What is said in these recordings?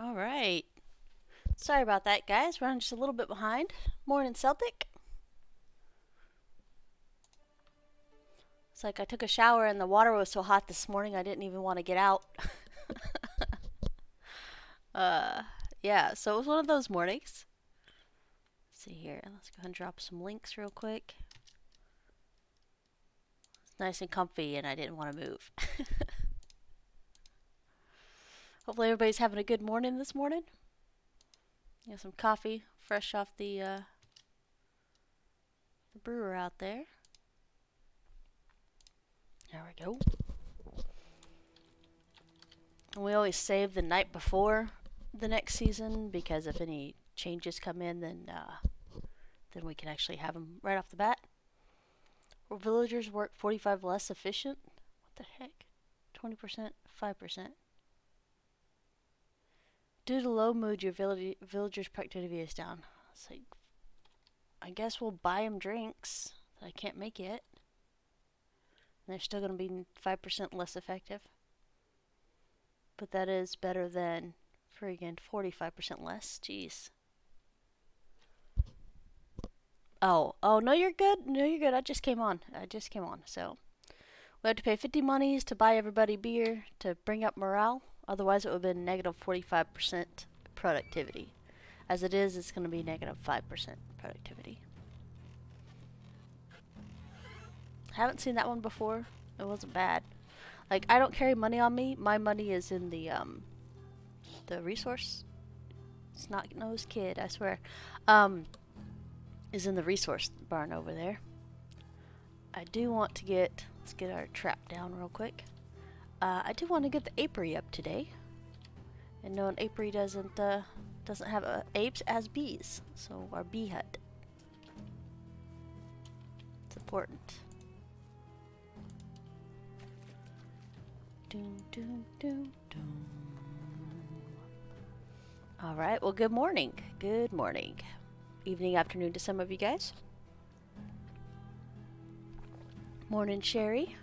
All right. Sorry about that, guys. Running just a little bit behind. Morning, Celtic. It's like I took a shower and the water was so hot this morning I didn't even want to get out. uh, yeah, so it was one of those mornings. Let's see here. Let's go ahead and drop some links real quick. It's nice and comfy and I didn't want to move. Hopefully everybody's having a good morning this morning. Got some coffee fresh off the brewer out there. There we go. And we always save the night before the next season because if any changes come in, then we can actually have them right off the bat. Will villagers work 45 less efficient? What the heck? 20%, 5%. Due to low mood, your villagers' productivity is down. It's like, I guess we'll buy them drinks that I can't make yet. And they're still going to be 5% less effective. But that is better than friggin' 45% less. Jeez. Oh, no, you're good. No, you're good. I just came on. So, we had to pay 50 monies to buy everybody beer to bring up morale. Otherwise, it would have been negative 45% productivity. As it is, it's going to be negative 5% productivity. Haven't seen that one before. It wasn't bad. Like, I don't carry money on me. My money is in the resource. Snot-nosed kid, I swear. Is in the resource barn over there. I do want to get... Let's get our trap down real quick. I do want to get the apiary up today. And no, an apiary doesn't have apes as bees. So our bee hut. It's important. Doom, doom, doom, doom. Alright, well, good morning. Good morning. Evening, afternoon to some of you guys. Morning, Sherry.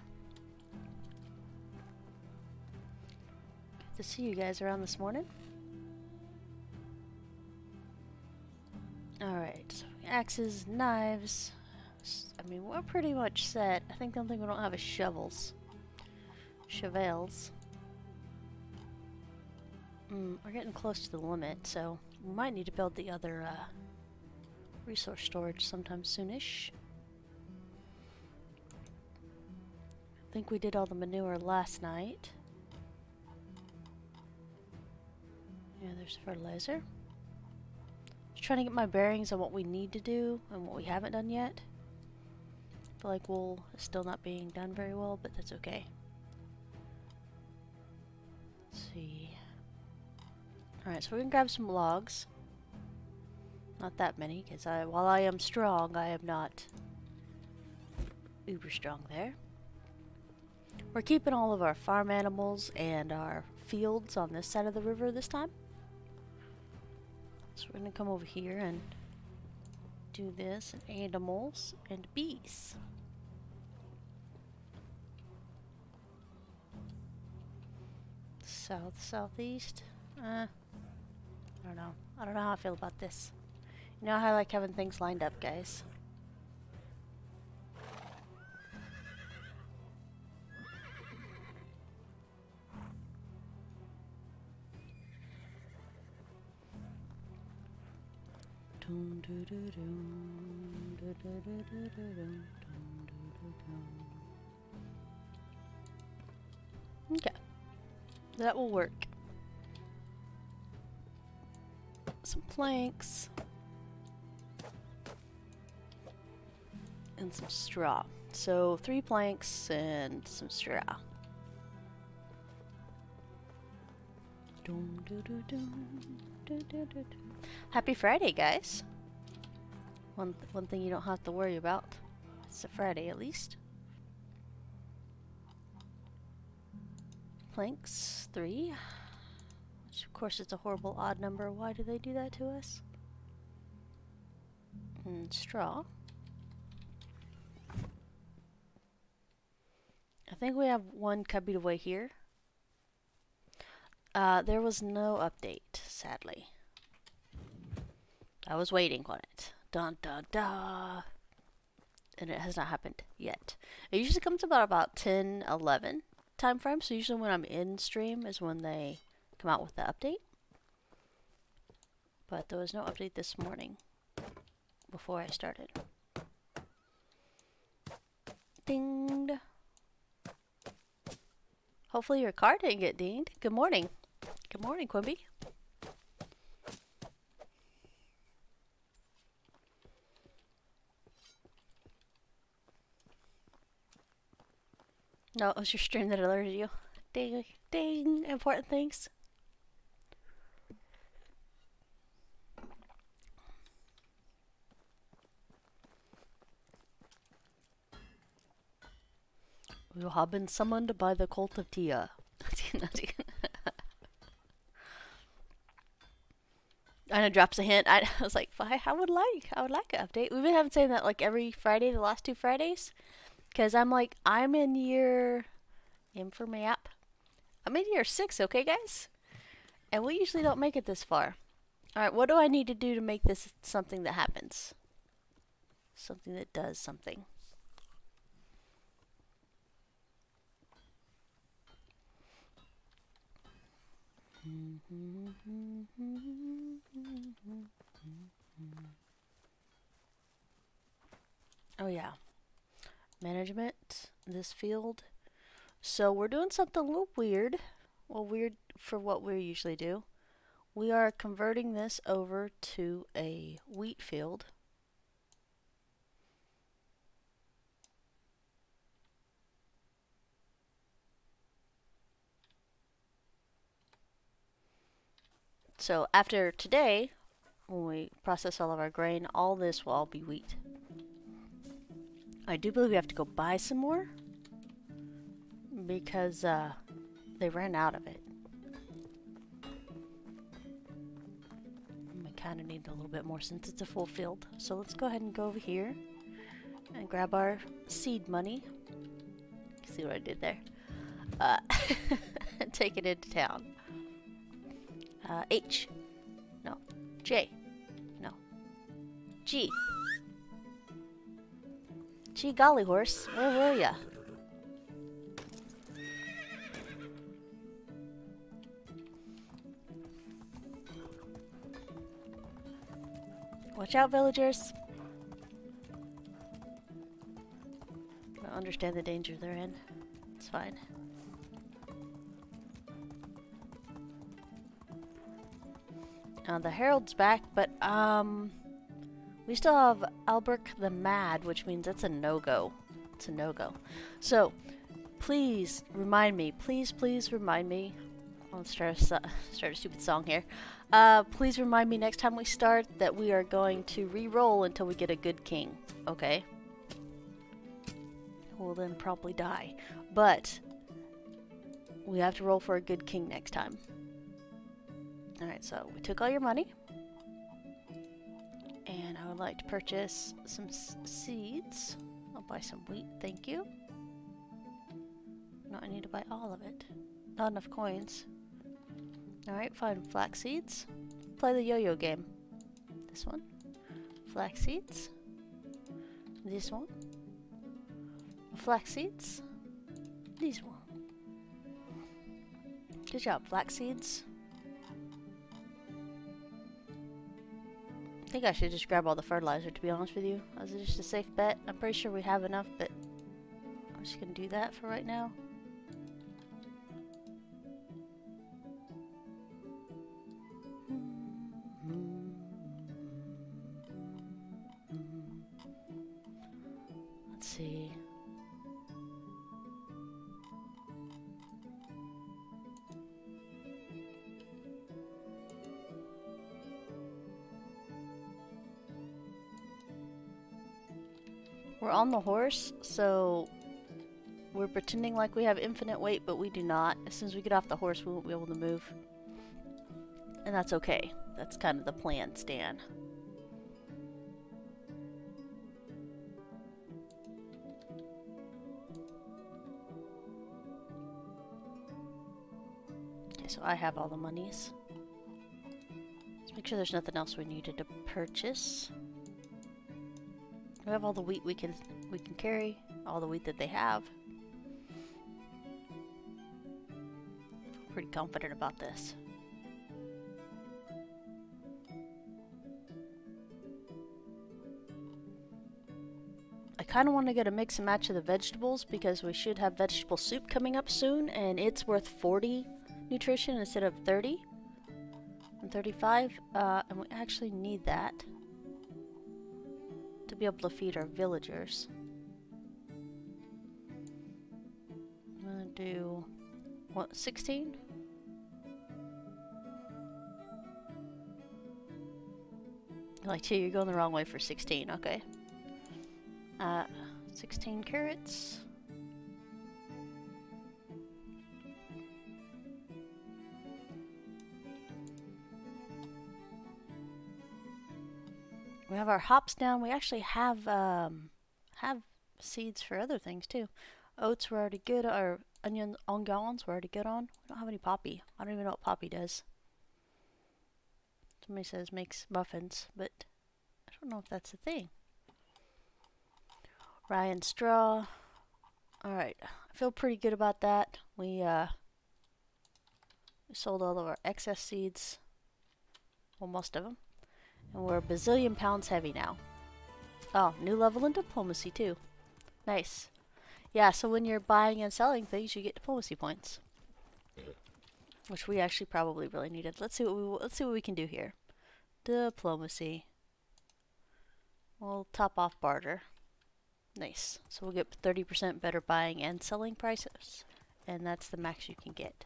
Good to see you guys around this morning. Alright, so axes, knives. I mean, we're pretty much set. I think the only thing we don't have is shovels. Shovels. We're getting close to the limit, so we might need to build the other resource storage sometime soonish. I think we did all the manure last night. Yeah, there's fertilizer. Just trying to get my bearings on what we need to do and what we haven't done yet. I feel like wool is still not being done very well, but that's okay. Let's see. Alright, so we're gonna grab some logs. Not that many, because while I am strong, I am not uber strong there. We're keeping all of our farm animals and our fields on this side of the river this time. So we're going to come over here and do this, and animals and bees. South, southeast. I don't know. I don't know how I feel about this. You know how I like having things lined up, guys. Okay. That will work. Some planks. And some straw. So 3 planks and some straw. Happy Friday, guys. One thing you don't have to worry about. It's a Friday at least. Planks 3. Which of course is a horrible odd number. Why do they do that to us? And straw. I think we have one cubbied away here. There was no update, sadly. I was waiting on it. Dun dun dun. And it has not happened yet. It usually comes about 10, 11 time frame. So usually when I'm in stream is when they come out with the update. But there was no update this morning before I started. Dinged. Hopefully your car didn't get dinged. Good morning. Good morning, Quimby. No, it was your stream that alerted you. Ding, ding, important things. You have been summoned by the cult of Tia. I know, drops a hint. I was like, I would like an update. We've been having saying that like every Friday, the last 2 Fridays. Because I'm like, I'm in year... for my app. I'm in year 6, okay, guys? And we usually don't make it this far. Alright, what do I need to do to make this something that happens? Something that does something. Oh yeah. Management, this field. So we're doing something a little weird. Well, weird for what we usually do. We are converting this over to a wheat field. So after today, when we process all of our grain, all this will all be wheat. I do believe we have to go buy some more because they ran out of it. We kind of need a little bit more since it's a full field. So let's go ahead and go over here and grab our seed money. See what I did there? And take it into town. H. No. J. No. G. Gee golly horse, where were ya? Watch out, villagers. I don't understand the danger they're in. It's fine. The Herald's back, but we still have Albrecht the Mad, which means that's a no-go. It's a no-go. So, please remind me. Please remind me. Let's start a stupid song here. Please remind me next time we start that we are going to re-roll until we get a good king. Okay? We'll then probably die. But we have to roll for a good king next time. Alright, so we took all your money. And I would like to purchase some seeds. I'll buy some wheat, thank you. No, I need to buy all of it. Not enough coins. Alright, fine. Flax seeds. Play the yo-yo game. This one. Flax seeds. This one. Flax seeds. This one. Good job, flax seeds. I think I should just grab all the fertilizer, to be honest with you. Is it just a safe bet? I'm pretty sure we have enough, but I'm just gonna do that for right now. Let's see. We're on the horse, so we're pretending like we have infinite weight, but we do not. As soon as we get off the horse, we won't be able to move. And that's okay. That's kind of the plan, Stan. so I have all the monies. Let's make sure there's nothing else we needed to purchase. We have all the wheat we can carry, all the wheat that they have. Pretty confident about this. I kind of want to get a mix and match of the vegetables because we should have vegetable soup coming up soon, and it's worth 40 nutrition instead of 30 and 35, and we actually need that to be able to feed our villagers. I'm gonna do, what, 16? Like, two, you're going the wrong way for 16, okay. 16 carrots. We have our hops down. We actually have seeds for other things too. Oats were already good. Our onions we're already good on. We don't have any poppy. I don't even know what poppy does. Somebody says makes muffins, but I don't know if that's a thing. Rye and straw. Alright, I feel pretty good about that. We sold all of our excess seeds. Well, most of them. And we're a bazillion pounds heavy now. Oh, new level in diplomacy too. Nice. Yeah, so when you're buying and selling things, you get diplomacy points. Which we actually probably really needed. Let's see what we can do here. Diplomacy. We'll top off barter. Nice. So we'll get 30% better buying and selling prices. And that's the max you can get.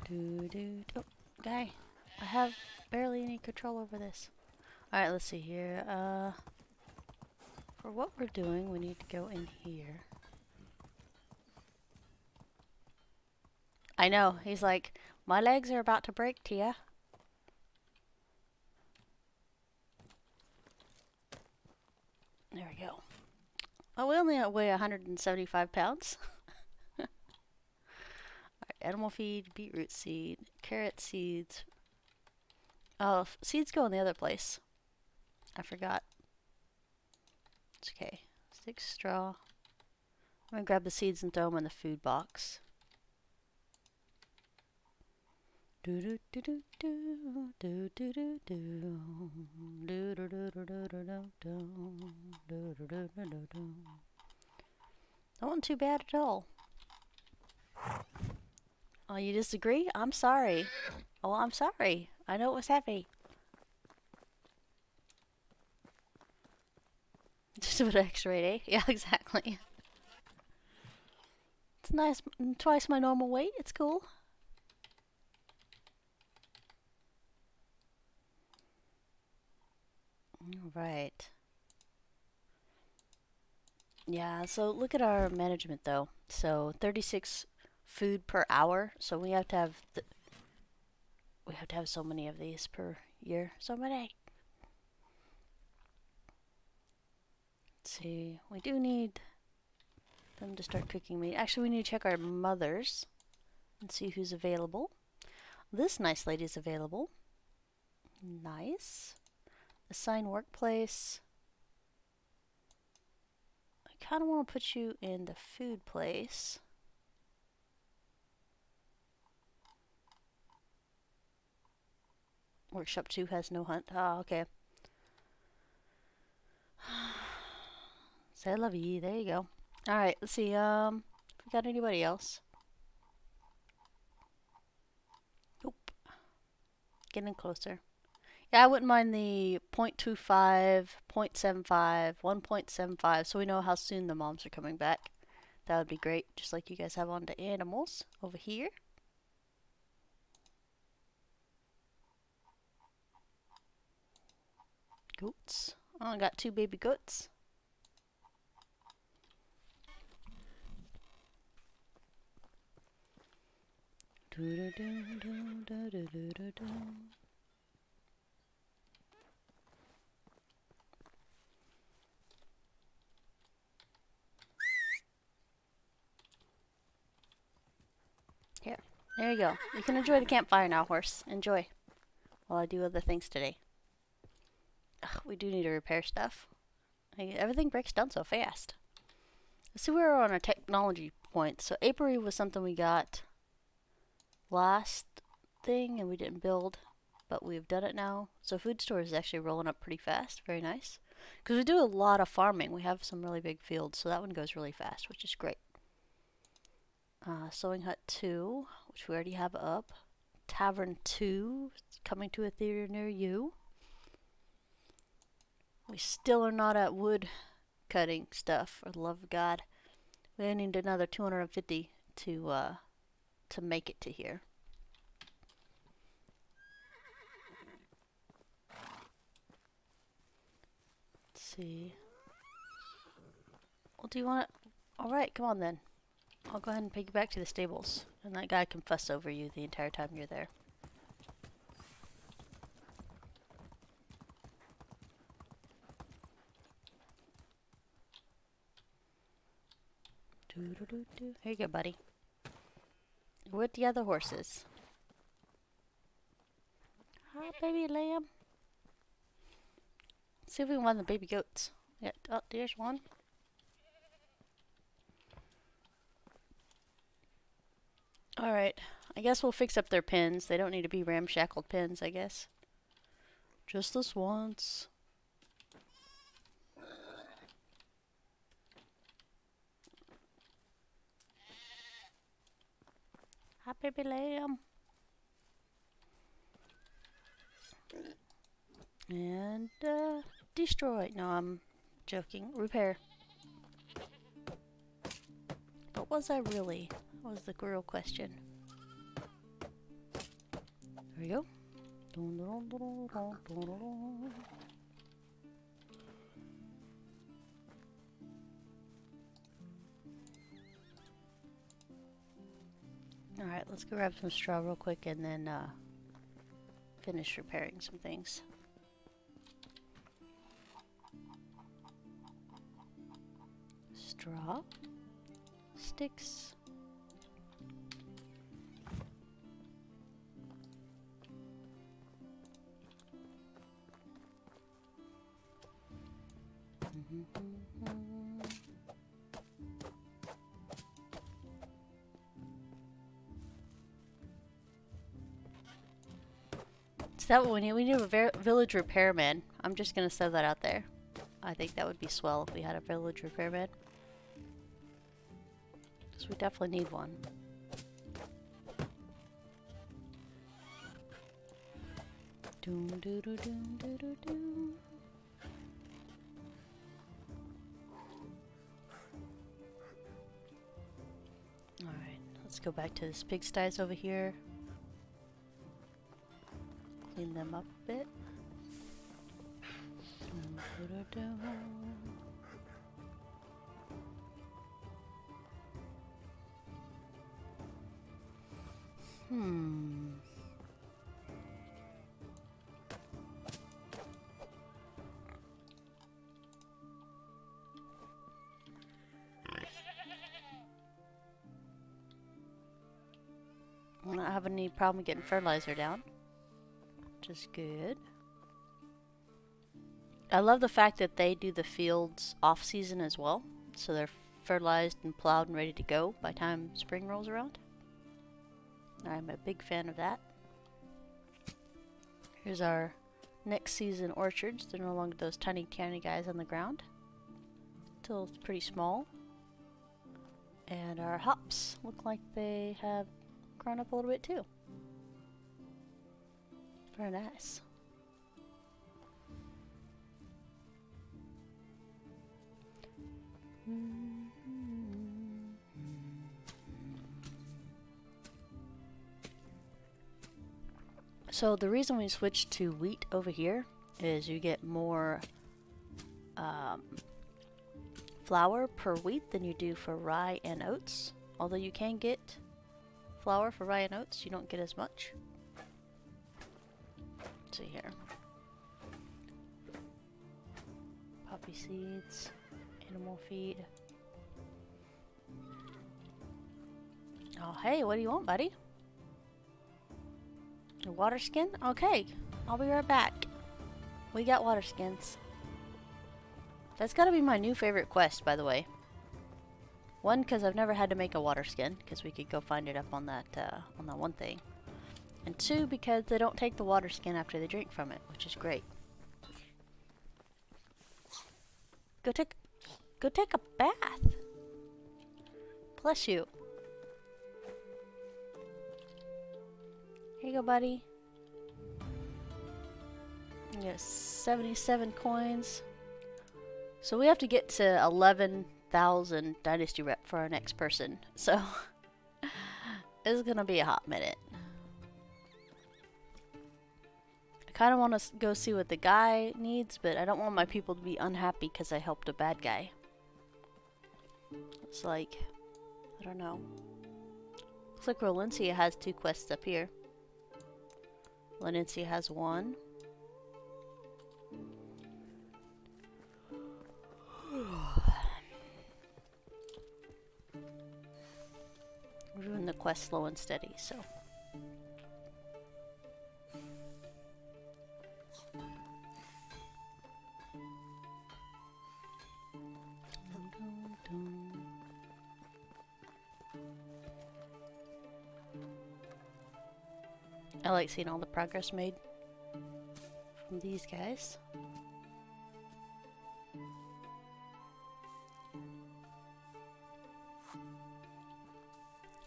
Oh, guy. I have barely any control over this. Alright, let's see here. For what we're doing, we need to go in here. I know. He's like, my legs are about to break, Tia. There we go. Oh, we only weigh 175 pounds. Right, animal feed, beetroot seed, carrot seeds. Oh, seeds go in the other place. I forgot. It's okay. Stick straw. I'm gonna grab the seeds and throw them in the food box. Do do do do do do do do do do do do do do do do do do. That wasn't too bad at all. Oh, you disagree? I'm sorry. Oh, I'm sorry. I know it was heavy. Just a bit of X-ray, eh? Yeah, exactly. It's nice. Twice my normal weight. It's cool. Right. Yeah, so look at our management though. So 36 food per hour. So we have to have so many of these per year. So many. Let's see. We do need them to start cooking meat. Actually, we need to check our mothers and see who's available. This nice lady is available. Nice. Assign workplace. I kind of want to put you in the food place. Workshop 2 has no hunt. Ah, okay. C'est la vie. There you go. Alright, let's see. If we got anybody else. Nope. Getting closer. Yeah, I wouldn't mind the 0.25, 0.75, 1.75, so we know how soon the moms are coming back. That would be great, just like you guys have on the animals over here. Goats. Oh, I got 2 baby goats. There you go. You can enjoy the campfire now, horse. Enjoy. While I do other things today. Ugh, we do need to repair stuff. Like, everything breaks down so fast. Let's see where we're on our technology point. So apiary was something we got last thing and we didn't build, but we've done it now. So food store is actually rolling up pretty fast. Very nice. Because we do a lot of farming. We have some really big fields, so that one goes really fast, which is great. Sewing hut 2, which we already have up. Tavern 2, coming to a theater near you. We still are not at wood cutting stuff, for the love of God. We need another 250 to make it to here. Let's see. Well, do you want it? Alright, come on then. I'll go ahead and take you back to the stables. And that guy can fuss over you the entire time you're there. Here you go, buddy. With the other horses. Hi, baby lamb. Let's see if we can find the baby goats. Yeah, oh, there's one. Alright, I guess we'll fix up their pens. They don't need to be ramshackled pens, I guess. Just this once. Hi, baby lamb. And, destroy. No, I'm joking. Repair. But was I really? That was the real question. There we go. Alright, let's go grab some straw real quick and then finish repairing some things. Straw. Sticks. Is that what we need? We need a village repairman. I'm just gonna throw that out there. I think that would be swell if we had a village repairman. Because we definitely need one. Doom doo doo doom doo doo doo. Alright, let's go back to this pigsties over here. Clean them up a bit. Doom doo doo doo. I'm not having any problem getting fertilizer down, which is good. I love the fact that they do the fields off season as well, so they're fertilized and plowed and ready to go by the time spring rolls around. I'm a big fan of that. Here's our next season orchards. They're no longer those tiny guys on the ground. Still pretty small. And our hops look like they have grown up a little bit too. Very nice. So the reason we switched to wheat over here is you get more flour per wheat than you do for rye and oats. Although you can get flour for rye and oats, you don't get as much. Let's see here. Poppy seeds, animal feed. Oh hey, what do you want, buddy? A water skin? Okay, I'll be right back. We got water skins. That's gotta be my new favorite quest, by the way. One, because I've never had to make a water skin, because we could go find it up on that one thing. And two, because they don't take the water skin after they drink from it, which is great. Go take a bath. Bless you. Here you go, buddy. You get 77 coins. So we have to get to 11,000 Dynasty rep for our next person. So it's gonna be a hot minute. I kind of want to go see what the guy needs, but I don't want my people to be unhappy because I helped a bad guy. It's like, I don't know. Looks like Valencia has 2 quests up here. Valencia has 1. We're doing the quest slow and steady, so. I like seeing all the progress made from these guys.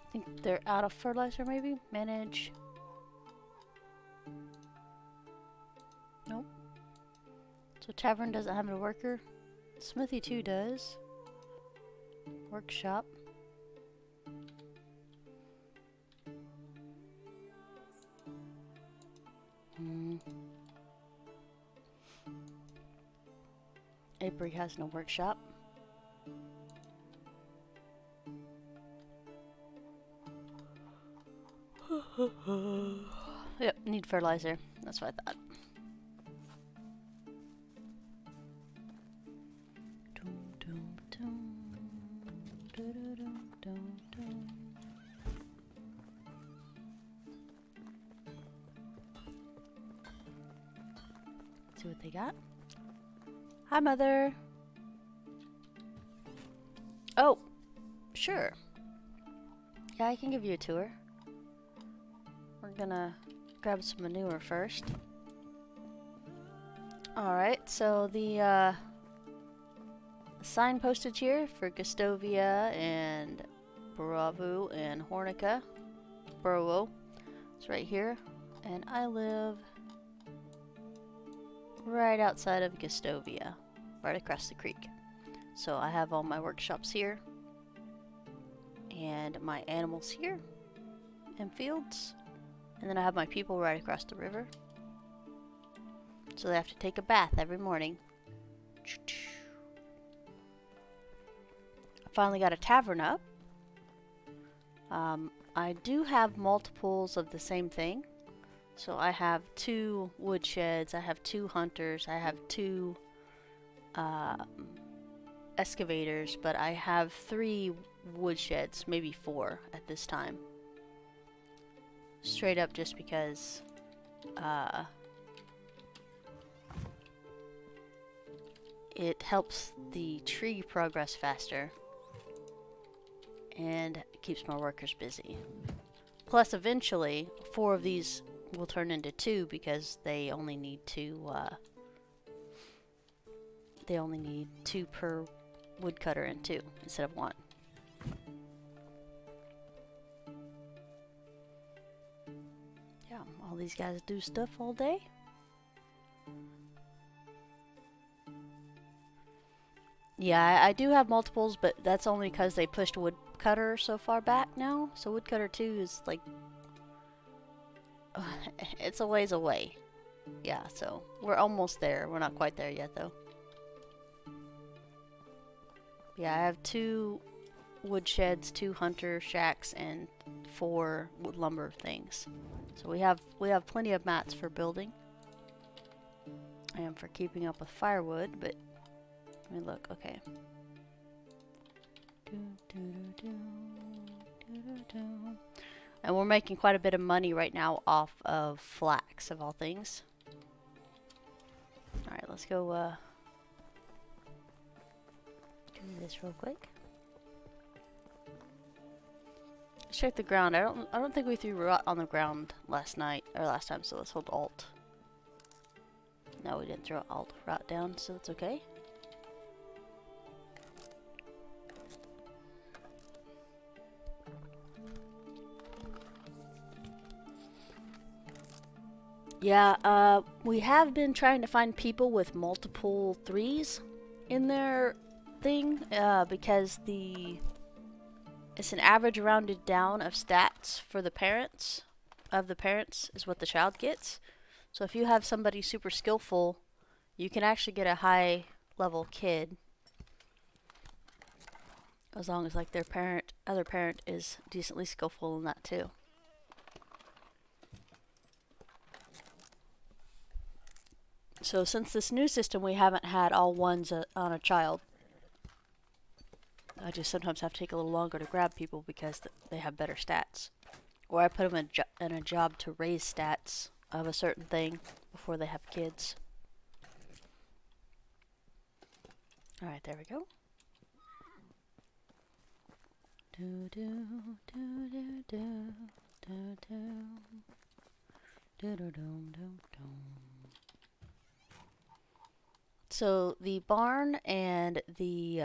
I think they're out of fertilizer, maybe? Manage. Nope. So Tavern doesn't have a worker. Smithy 2 does. Workshop. Apiary has no workshop. Yep, need fertilizer. That's what I thought. Let's see what they got. Hi, Mother. Oh, sure. Yeah, I can give you a tour. We're gonna grab some manure first. Alright, so the sign postage here for Gustovia and Bravo and Hornica. Bravo. It's right here. And I live right outside of Gustovia, right across the creek. So I have all my workshops here, and my animals here, and fields, and then I have my people right across the river. So they have to take a bath every morning. I finally got a tavern up. I do have multiples of the same thing. So I have 2 woodsheds, I have 2 hunters, I have 2 excavators, but I have 3 woodsheds, maybe 4 at this time. Straight up just because it helps the tree progress faster and keeps my workers busy. Plus eventually 4 of these will turn into 2 because they only need 2 per woodcutter and 2 instead of 1. Yeah, all these guys do stuff all day. Yeah, I do have multiples, but that's only because they pushed woodcutter so far back now. So woodcutter 2 is like it's a ways away. Yeah, so we're almost there. We're not quite there yet, though. Yeah, I have 2 woodsheds, 2 hunter shacks, and 4 wood lumber things. So we have plenty of mats for building and for keeping up with firewood. But let me look. Okay. And we're making quite a bit of money right now off of flax, of all things. Alright, let's go do this real quick. Let's check the ground. I don't think we threw rot on the ground last time, so let's hold Alt. No, we didn't throw Alt rot down, so that's okay. Yeah, we have been trying to find people with multiple 3s in their thing, because it's an average rounded down of stats for the parents, is what the child gets. So if you have somebody super skillful, you can actually get a high level kid, as long as like their other parent is decently skillful in that too. So since this new system, we haven't had all 1s on a child. I just sometimes have to take a little longer to grab people because they have better stats. Or I put them in a job to raise stats of a certain thing before they have kids. Alright, there we go. Do do do do do do do do do do. So the barn and the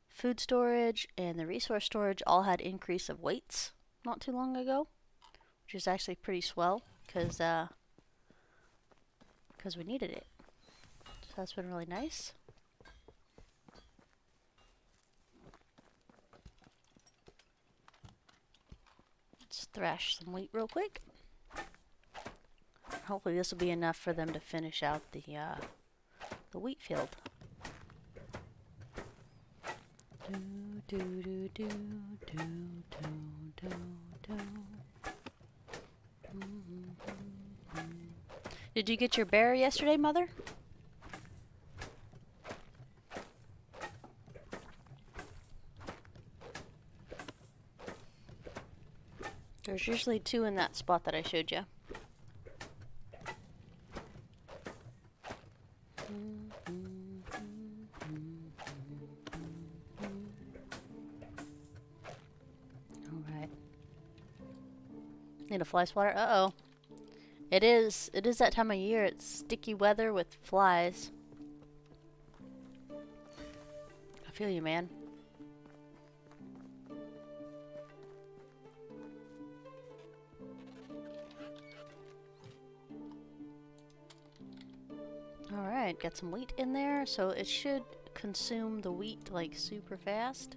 food storage and the resource storage all had increase of weights not too long ago, which is actually pretty swell because we needed it. So that's been really nice. Let's thrash some wheat real quick. Hopefully this will be enough for them to finish out the wheat field. Do, do, do, do, do, do, do. Did you get your bear yesterday, Mother? There's usually 2 in that spot that I showed you. Alright. Need a fly swatter? Uh-oh. It is that time of year. It's sticky weather with flies. I feel you, man. Alright, got some wheat in there, so it should consume the wheat like super fast.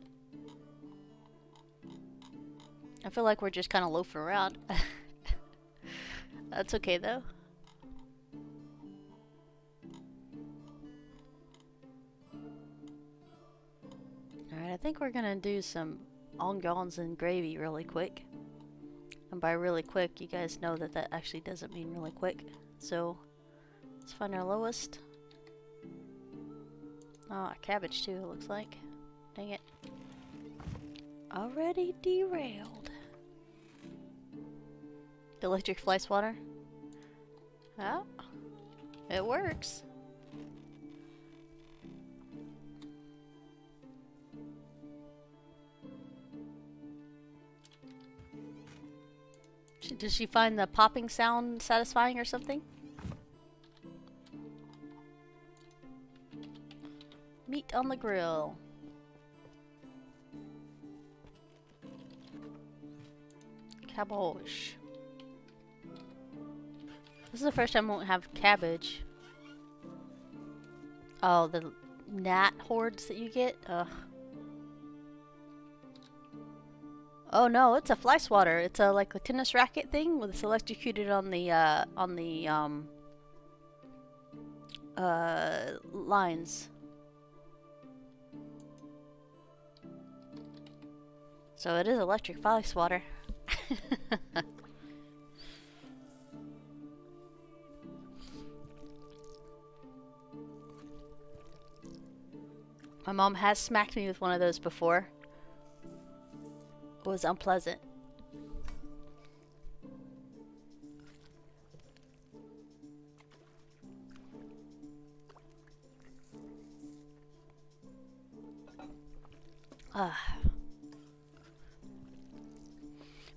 I feel like we're just kind of loafing around. That's okay though. Alright, I think we're gonna do some onions and gravy really quick. And by really quick, you guys know that that actually doesn't mean really quick. So let's find our lowest. Oh, cabbage too, it looks like. Dang it. Already derailed. The electric fly swatter? Oh, it works. Does she find the popping sound satisfying or something? Meat on the grill. Cabbage. This is the first time I won't have cabbage. Oh, the gnat hordes that you get? Ugh. Oh no, it's a fly swatter. It's a like a tennis racket thing with it's electrocuted on the lines. So it is electric fly swatter. My mom has smacked me with one of those before. It was unpleasant. If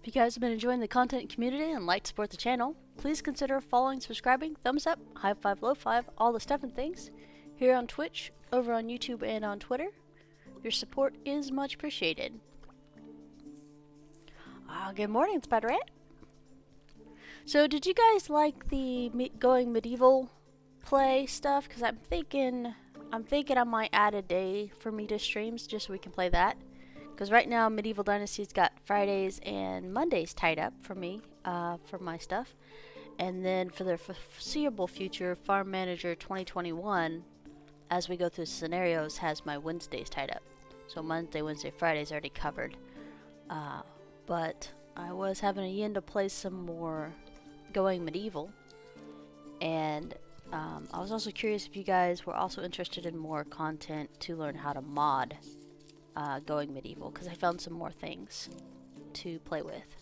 you guys have been enjoying the content community and like to support the channel, please consider following, subscribing, thumbs up, high five, low five, all the stuff and things here on Twitch, over on YouTube, and on Twitter. Your support is much appreciated. Good morning, Spider-Rat. So, did you guys like the going medieval play stuff? Because I'm thinking I might add a day for me to streams just so we can play that. Because right now, Medieval Dynasty's got Fridays and Mondays tied up for me, for my stuff. And then for the foreseeable future, Farm Manager 2021, as we go through scenarios, has my Wednesdays tied up. So Monday, Wednesday, Friday's already covered. But I was having a yin to play some more going medieval. And I was also curious if you guys were also interested in more content to learn how to mod going medieval, because I found some more things to play with.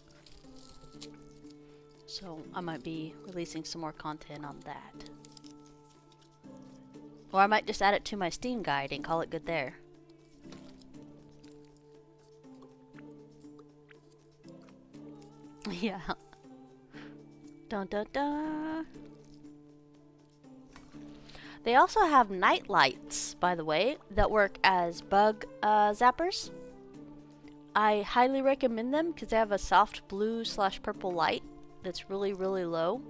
So I might be releasing some more content on that. Or I might just add it to my Steam guide and call it good there. Yeah. Dun dun dun. They also have night lights, by the way, that work as bug zappers. I highly recommend them because they have a soft blue / purple light that's really, really low.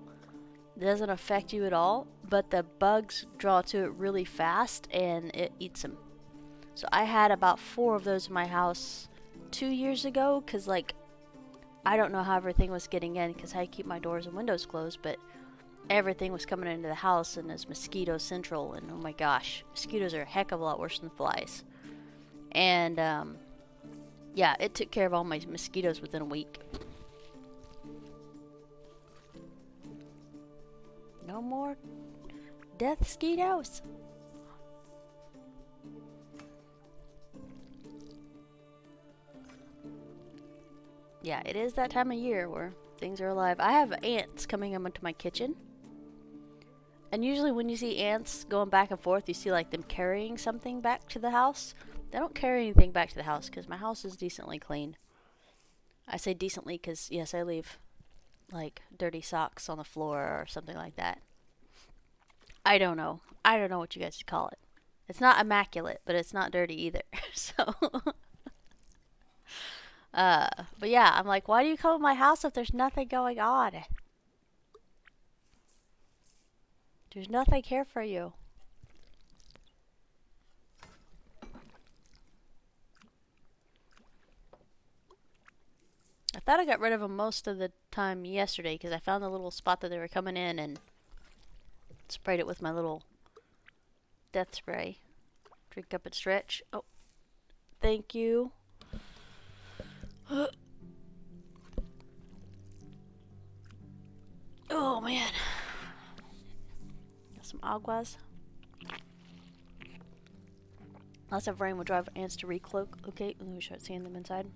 It doesn't affect you at all, but the bugs draw to it really fast and it eats them. So I had about 4 of those in my house 2 years ago because, like, I don't know how everything was getting in because I keep my doors and windows closed, but everything was coming into the house and it's mosquito central, and oh my gosh, mosquitoes are a heck of a lot worse than flies. And yeah, it took care of all my mosquitoes within a week. No more death mosquitoes. Yeah, it is that time of year where things are alive. I have ants coming into my kitchen. And usually when you see ants going back and forth, you see like them carrying something back to the house. They don't carry anything back to the house because my house is decently clean. I say decently because, yes, I leave like dirty socks on the floor or something like that. I don't know. I don't know what you guys call it. It's not immaculate, but it's not dirty either. So, but yeah, I'm like, why do you come to my house if there's nothing going on? There's nothing here for you. I thought I got rid of them most of the time yesterday because I found the little spot that they were coming in and sprayed it with my little death spray. Drink up and stretch. Oh, thank you. Oh man. Some aguas. Lots of rain will drive ants to recloak. Okay, and then we start seeing them inside.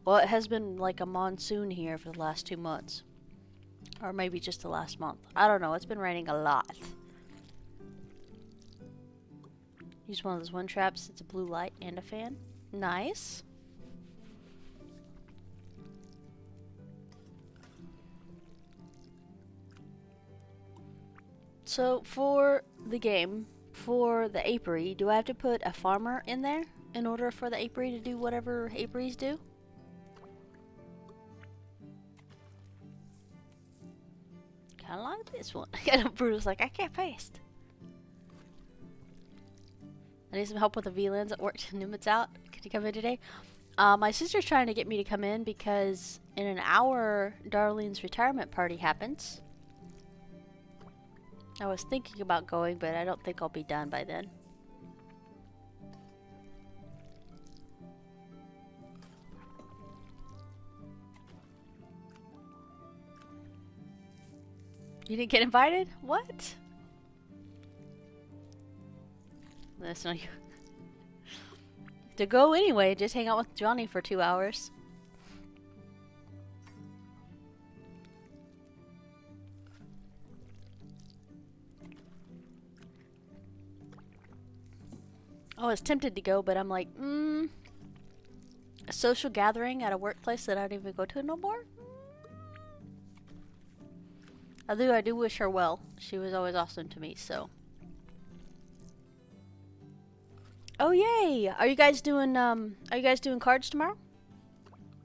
Well, it has been like a monsoon here for the last 2 months. Or maybe just the last month. I don't know. It's been raining a lot. Use one of those wind traps. It's a blue light and a fan. Nice. So, for the game, for the apiary, do I have to put a farmer in there in order for the apiary to do whatever apiaries do? Kinda like this one. Bruno's like, I can't paste. I need some help with the VLANs at work. Nimit's out. Could you come in today? My sister's trying to get me to come in because in an hour, Darlene's retirement party happens. I was thinking about going, but I don't think I'll be done by then. You didn't get invited? What? That's not you. To go anyway, just hang out with Johnny for 2 hours. I was tempted to go, but I'm like, social gathering at a workplace that I don't even go to no more. I do wish her well. She was always awesome to me, so. Oh yay! Are you guys doing cards tomorrow?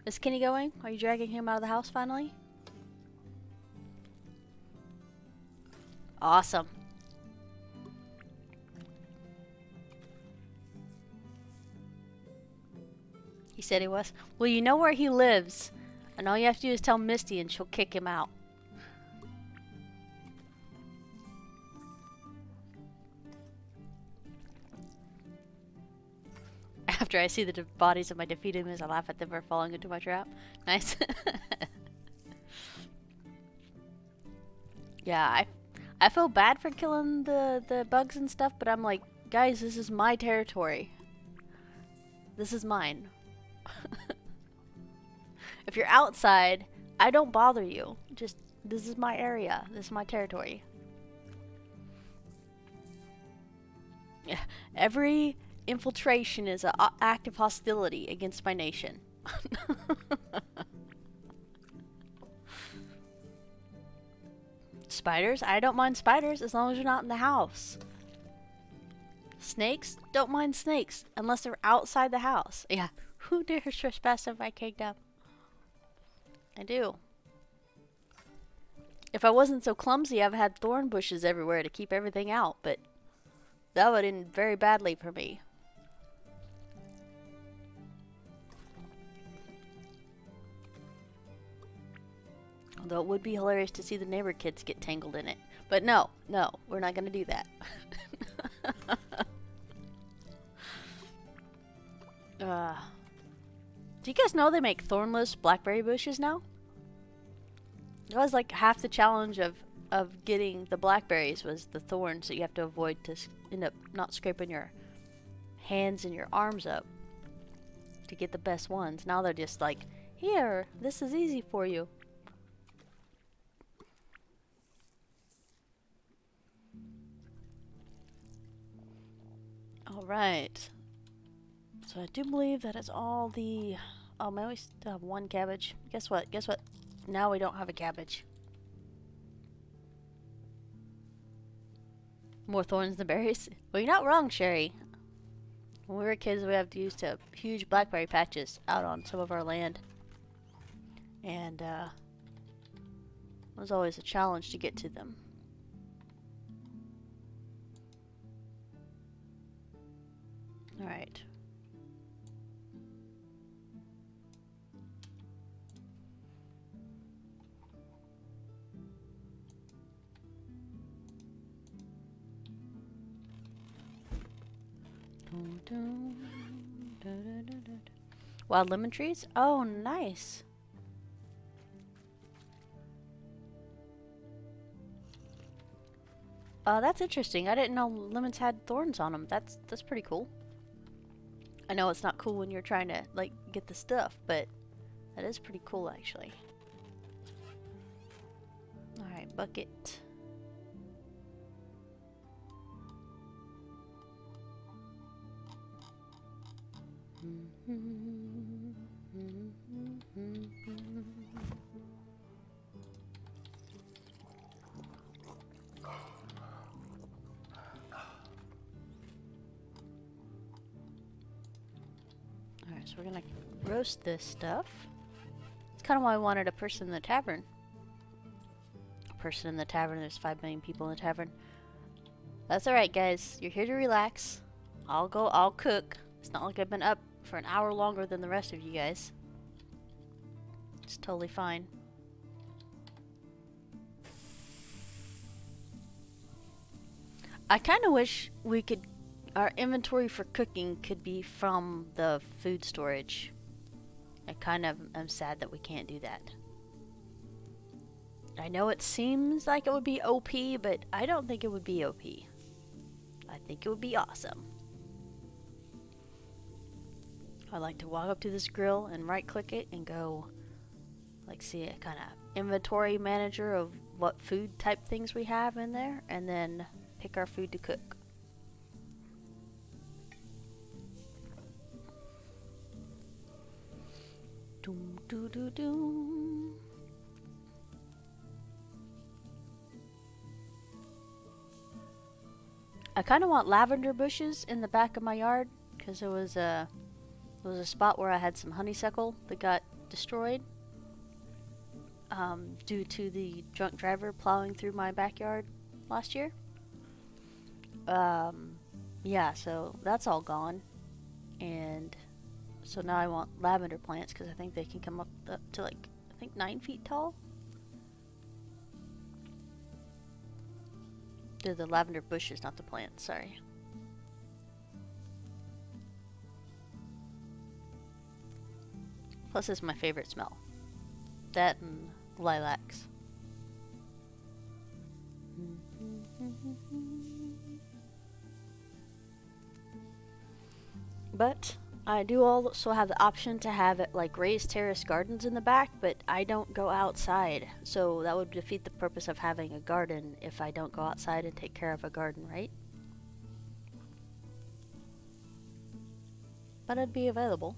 Is Kenny going? Are you dragging him out of the house finally? Awesome. He said he was. Well, you know where he lives, and all you have to do is tell Misty and she'll kick him out. After I see the bodies of my defeated enemies, I laugh at them for falling into my trap. Nice. Yeah, I feel bad for killing the bugs and stuff, but I'm like, guys, this is my territory. This is mine. If you're outside, I don't bother you. Just, this is my area. This is my territory. Yeah, every infiltration is an act of hostility against my nation. Spiders? I don't mind spiders as long as you're not in the house. Snakes? Don't mind snakes unless they're outside the house. Yeah. Who dares trespass in my kingdom? I do. If I wasn't so clumsy, I've had thorn bushes everywhere to keep everything out, but that would end very badly for me. Although it would be hilarious to see the neighbor kids get tangled in it. But no, we're not going to do that. Do you guys know they make thornless blackberry bushes now? That was like half the challenge of getting the blackberries was the thorns that you have to avoid to end up not scraping your hands and your arms up to get the best ones. Now they're just like, here, this is easy for you. Alright. So I do believe that is all the... Oh man, we still have one cabbage. Guess what? Guess what? Now we don't have a cabbage. More thorns than berries? Well, you're not wrong, Sherry. When we were kids, we have used to huge blackberry patches out on some of our land. And, it was always a challenge to get to them. Alright. Wild lemon trees? Oh, nice. That's interesting. I didn't know lemons had thorns on them. That's pretty cool. I know it's not cool when you're trying to, like, get the stuff, but that is pretty cool, actually. Alright, bucket. Alright, so we're gonna roast this stuff. It's kind of why I wanted a person in the tavern. A person in the tavern, there's 5 million people in the tavern. That's alright, guys. You're here to relax. I'll cook. It's not like I've been up for an hour longer than the rest of you guys. It's totally fine. I kind of wish we could... Our inventory for cooking could be from the food storage. I kind of am sad that we can't do that. I know it seems like it would be OP, but I don't think it would be OP. I think it would be awesome. I like to walk up to this grill and right click it and go, like, see a kind of inventory manager of what food type things we have in there, and then pick our food to cook. Doom, doo, doo, doom. I kind of want lavender bushes in the back of my yard because there was a spot where I had some honeysuckle that got destroyed due to the drunk driver plowing through my backyard last year. Yeah, so that's all gone, and so now I want lavender plants because I think they can come up to like, I think 9 feet tall. They're the lavender bushes, not the plants, sorry. Plus, it's my favorite smell. That and lilacs. But I do also have the option to have it like raised terrace gardens in the back, but I don't go outside, so that would defeat the purpose of having a garden if I don't go outside and take care of a garden, right? But it'd be available.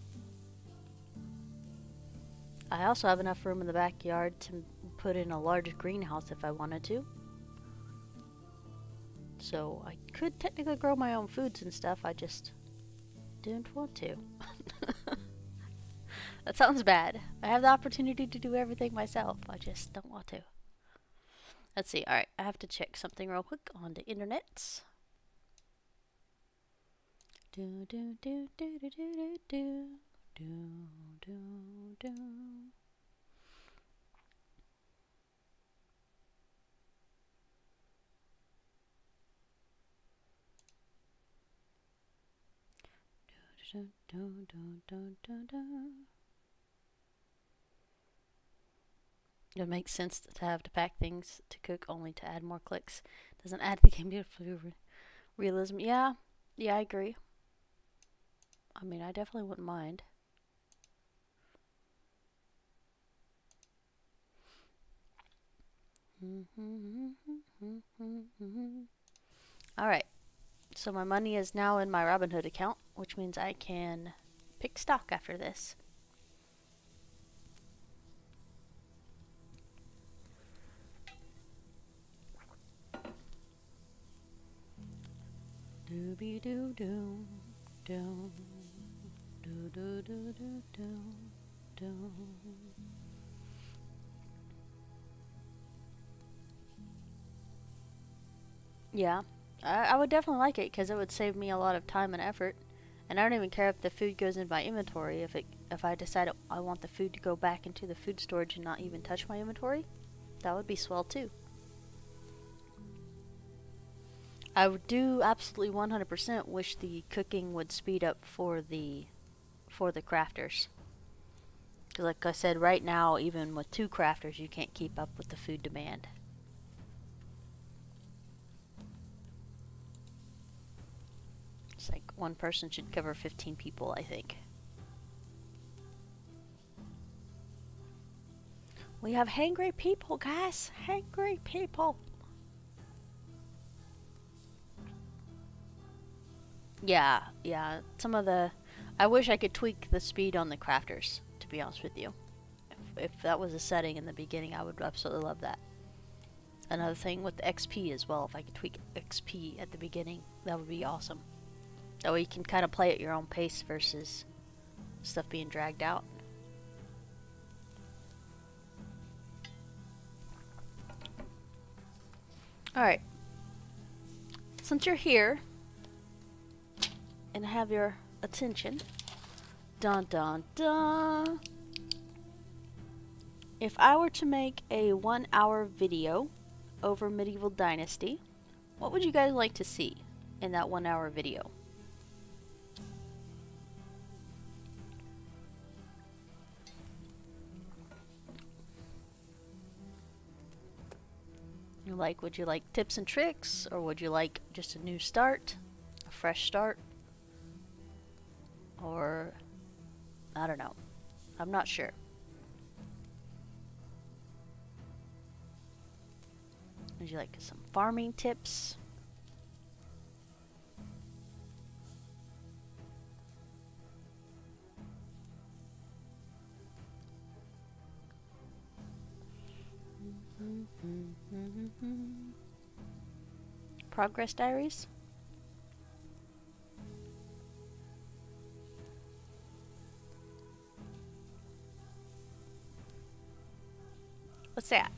I also have enough room in the backyard to put in a large greenhouse if I wanted to. So I could technically grow my own foods and stuff, I just didn't want to. That sounds bad. I have the opportunity to do everything myself. I just don't want to. Let's see. Alright, I have to check something real quick on the internet. Do do do do do do do do do do. It makes sense to have to pack things to cook only to add more clicks. Doesn't add the game beautiful realism. Yeah, I agree. I mean, I definitely wouldn't mind. Alright. So my money is now in my Robinhood account, which means I can pick stock after this. Doobie doo doo doo doo doo doo doo doo doo. Yeah. I would definitely like it because it would save me a lot of time and effort, and I don't even care if the food goes in my inventory. If I decide I want the food to go back into the food storage and not even touch my inventory, that would be swell too. I would do absolutely 100% wish the cooking would speed up for the crafters, because like I said, right now even with 2 crafters you can't keep up with the food demand. It's like one person should cover 15 people, I think. We have hangry people, guys. Hangry people. Yeah. Some of the... I wish I could tweak the speed on the crafters, to be honest with you. If that was a setting in the beginning, I would absolutely love that. Another thing with the XP as well, if I could tweak XP at the beginning, that would be awesome. That way you can kind of play at your own pace versus stuff being dragged out. Alright. Since you're here and have your attention, dun dun dun. If I were to make a 1-hour video over Medieval Dynasty, what would you guys like to see in that 1-hour video? Would you like tips and tricks, or would you like just a new start, a fresh start, or I don't know, I'm not sure. Would you like some farming tips? progress diaries. What's that?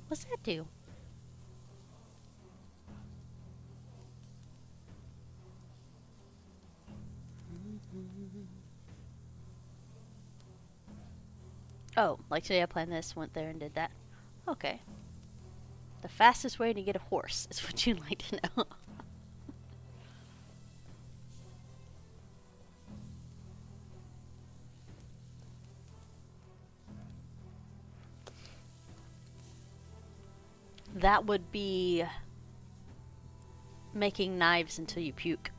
What's that do? Oh, like today I planned this, went there and did that. Okay. The fastest way to get a horse is what you'd like to know. That would be making knives until you puke.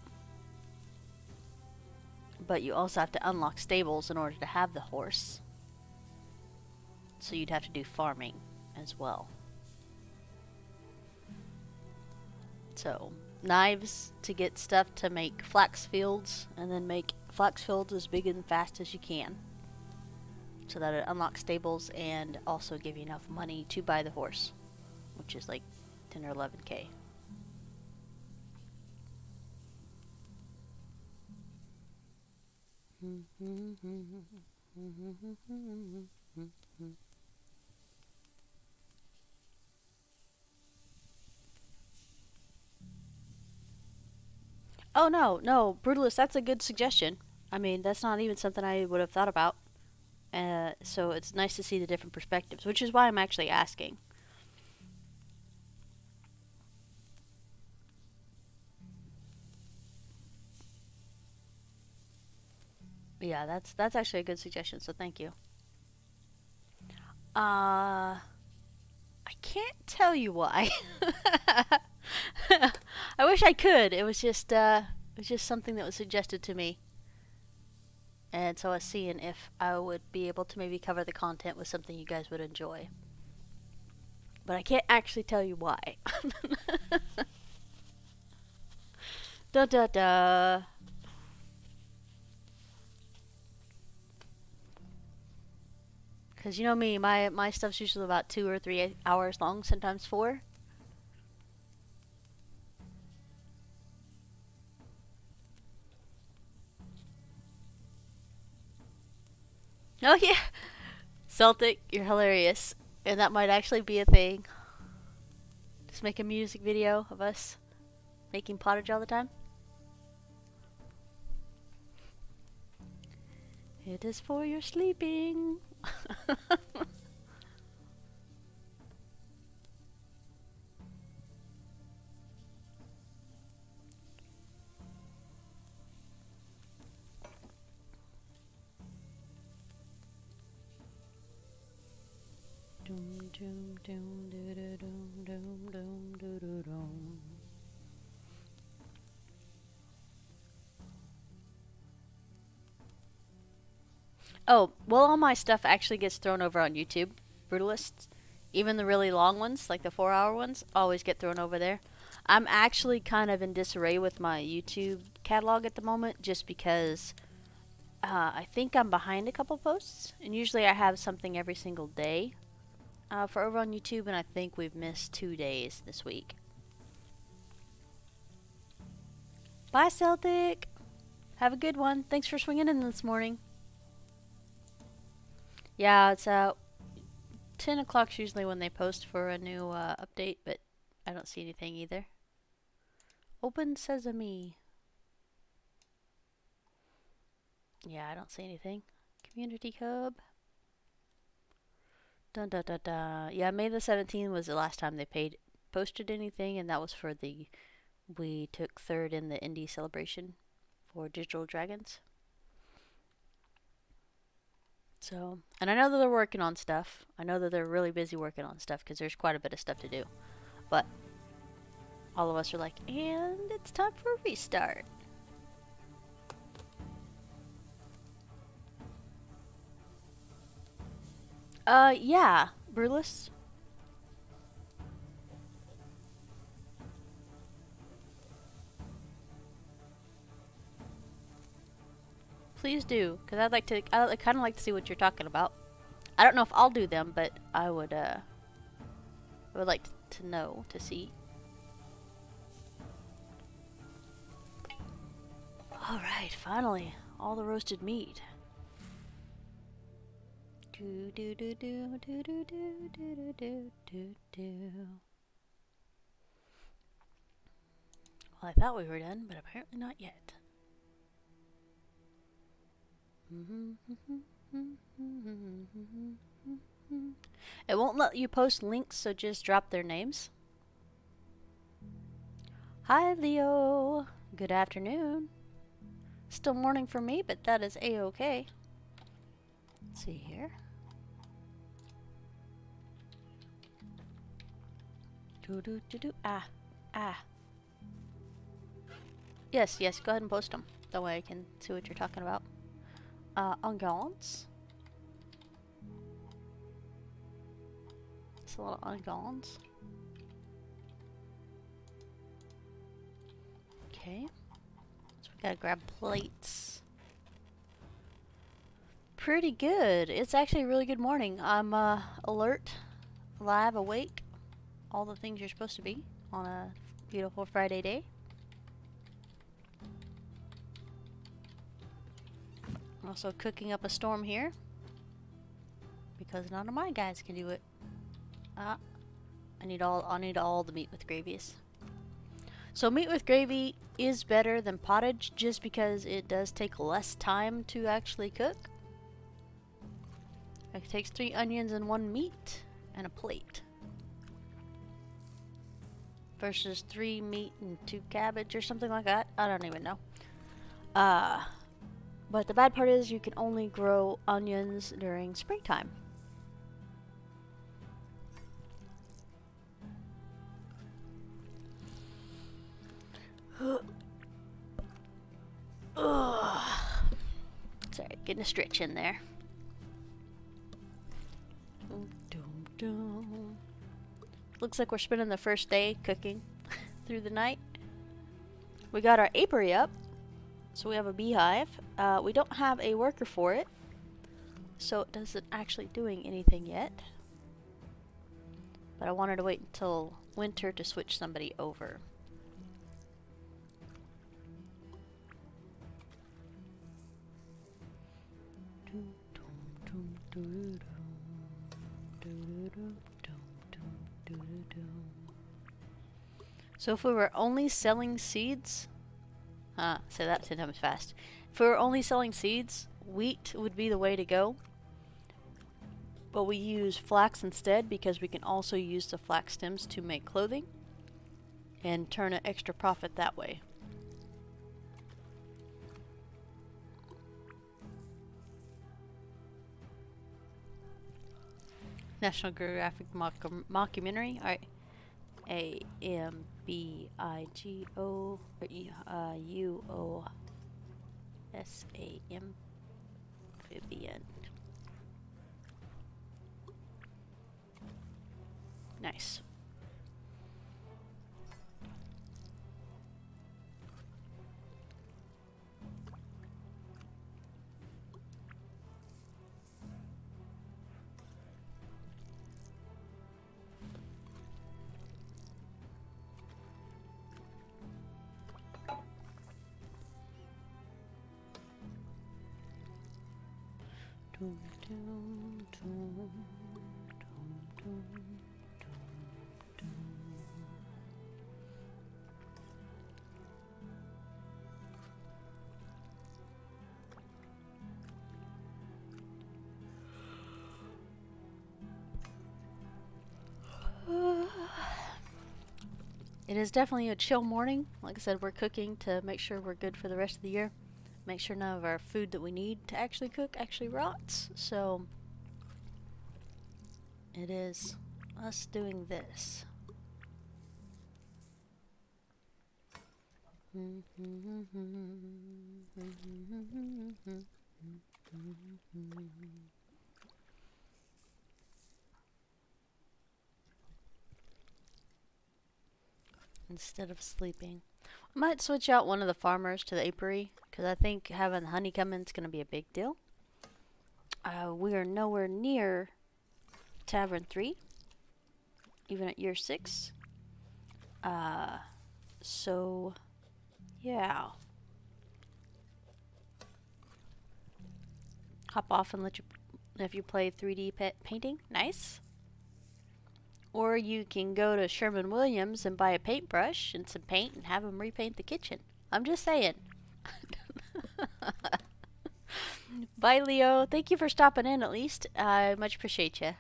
But you also have to unlock stables in order to have the horse. So you'd have to do farming as well. So, knives to get stuff to make flax fields, and then make flax fields as big and fast as you can. So that it unlocks stables and also give you enough money to buy the horse, which is like 10 or 11k. Oh no, Brutalist, that's a good suggestion. I mean, that's not even something I would have thought about. So it's nice to see the different perspectives, which is why I'm actually asking. Yeah, that's actually a good suggestion, so thank you. I can't tell you why. I wish I could. It was just something that was suggested to me. And so I was seeing if I would be able to maybe cover the content with something you guys would enjoy. But I can't actually tell you why. Da da da. Because you know me, my stuff's usually about 2 or 3 hours long, sometimes 4. Oh yeah! Celtic, you're hilarious. And that might actually be a thing. Just make a music video of us making pottage all the time. It is for your sleeping. Oh, well, all my stuff actually gets thrown over on YouTube, Brutalists. Even the really long ones, like the 4-hour ones, always get thrown over there. I'm actually kind of in disarray with my YouTube catalog at the moment, just because I think I'm behind a couple posts. And usually I have something every single day for over on YouTube, and I think we've missed 2 days this week. Bye, Celtic! Have a good one. Thanks for swinging in this morning. Yeah, it's 10 o'clock's usually when they post for a new update, but I don't see anything either. Open Sesame. Yeah, I don't see anything. Community Hub. Dun dun dun dun. Yeah, May the 17th was the last time they posted anything, and that was for we took 3rd in the indie celebration for Digital Dragons. So, and I know that they're working on stuff. I know that they're really busy working on stuff because there's quite a bit of stuff to do. But all of us are like, and it's time for a restart. Yeah, Brutalist. Please do, because I kind of like to see what you're talking about. I don't know if I'll do them, but I would like to know, to see. Alright, finally, all the roasted meat. Do do do do do do do do do do do. Well, I thought we were done, but apparently not yet. It won't let you post links, so just drop their names. Hi, Leo. Good afternoon. Still morning for me, but that is a-okay. Let's see here. Do do do do. Ah, ah. Yes, yes. Go ahead and post them. That way I can see what you're talking about. Ongons. It's a lot of ongons. Okay. So we gotta grab plates. Pretty good. It's actually a really good morning. I'm alert, alive, awake. All the things you're supposed to be on a beautiful Friday day. I'm also cooking up a storm here because none of my guys can do it. I need all the meat with gravies. So meat with gravy is better than pottage just because it does take less time to actually cook. It takes 3 onions and 1 meat and a plate. Versus 3 meat and 2 cabbage or something like that. I don't even know. But the bad part is you can only grow onions during springtime. Sorry, getting a stretch in there. Looks like we're spending the first day cooking through the night. We got our apiary up, so we have a beehive. We don't have a worker for it, so it doesn't actually doing anything yet. But I wanted to wait until winter to switch somebody over. So if we were only selling seeds, say that 10 times fast. If we were only selling seeds, wheat would be the way to go. But we use flax instead because we can also use the flax stems to make clothing and turn an extra profit that way. National Geographic mockumentary. Alright. A-M-B-I-G-O U-O-S-A-M Vivian. Nice. It is definitely a chill morning. Like I said, we're cooking to make sure we're good for the rest of the year. Make sure none of our food that we need to actually cook actually rots. So it is us doing this. Instead of sleeping. I might switch out one of the farmers to the apiary because I think having honey come in is going to be a big deal. We are nowhere near Tavern 3, even at year 6. So, yeah. hop off and let you play 3D painting. Nice. Or you can go to Sherwin-Williams and buy a paintbrush and some paint and have them repaint the kitchen. I'm just saying. Bye, Leo. Thank you for stopping in at least. I much appreciate you.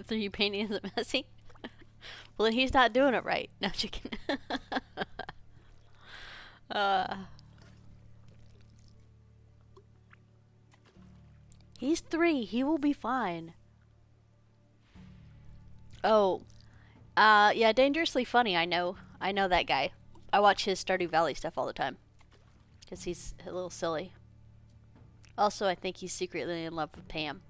So you painting isn't messy? Well, he's not doing it right. No, chicken. He's 3. He will be fine. Oh, yeah, Dangerously Funny. I know that guy. I watch his Stardew Valley stuff all the time because he's a little silly. Also, I think he's secretly in love with Pam.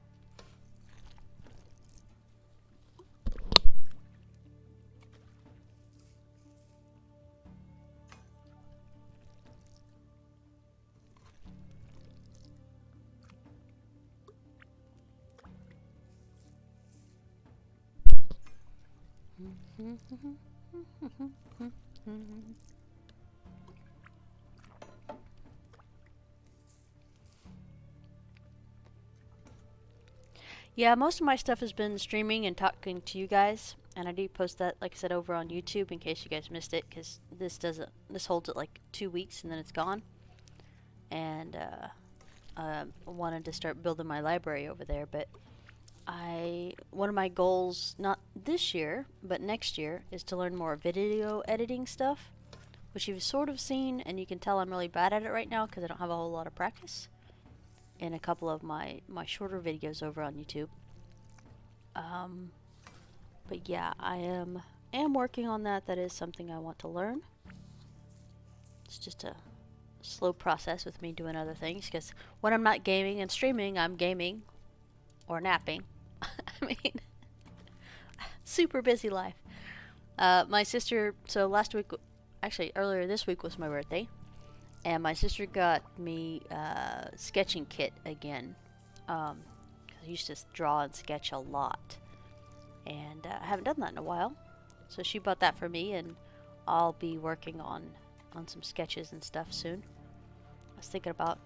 Yeah, most of my stuff has been streaming and talking to you guys, and I do post that, like I said, over on YouTube in case you guys missed it, because this holds it like 2 weeks and then it's gone. And I wanted to start building my library over there, but one of my goals, not this year, but next year, is to learn more video editing stuff, which you've sort of seen, and you can tell I'm really bad at it right now because I don't have a whole lot of practice in a couple of my shorter videos over on YouTube. But yeah, I am working on that. That is something I want to learn. It's just a slow process with me doing other things, because when I'm not gaming and streaming, I'm gaming or napping. I mean, super busy life. My sister, so last week, actually earlier this week was my birthday, and my sister got me a sketching kit again. I used to draw and sketch a lot, and I haven't done that in a while. So she bought that for me, and I'll be working on some sketches and stuff soon. I was thinking about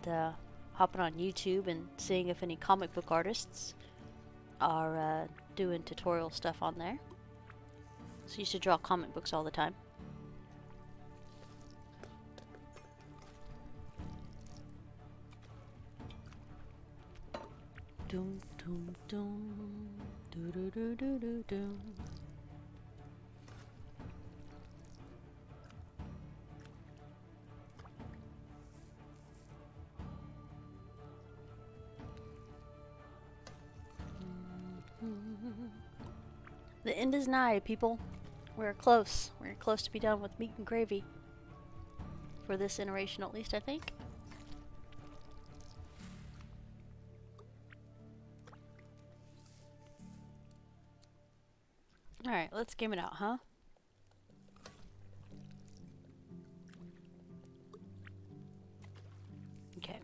hopping on YouTube and seeing if any comic book artists are doing tutorial stuff on there. So I used to draw comic books all the time. Doom, doom, doom, doo doo doo doo doo doo. The end is nigh, people. We're close. We're close to be done with meat and gravy. For this iteration, at least, I think. Alright, let's game it out, huh? Okay.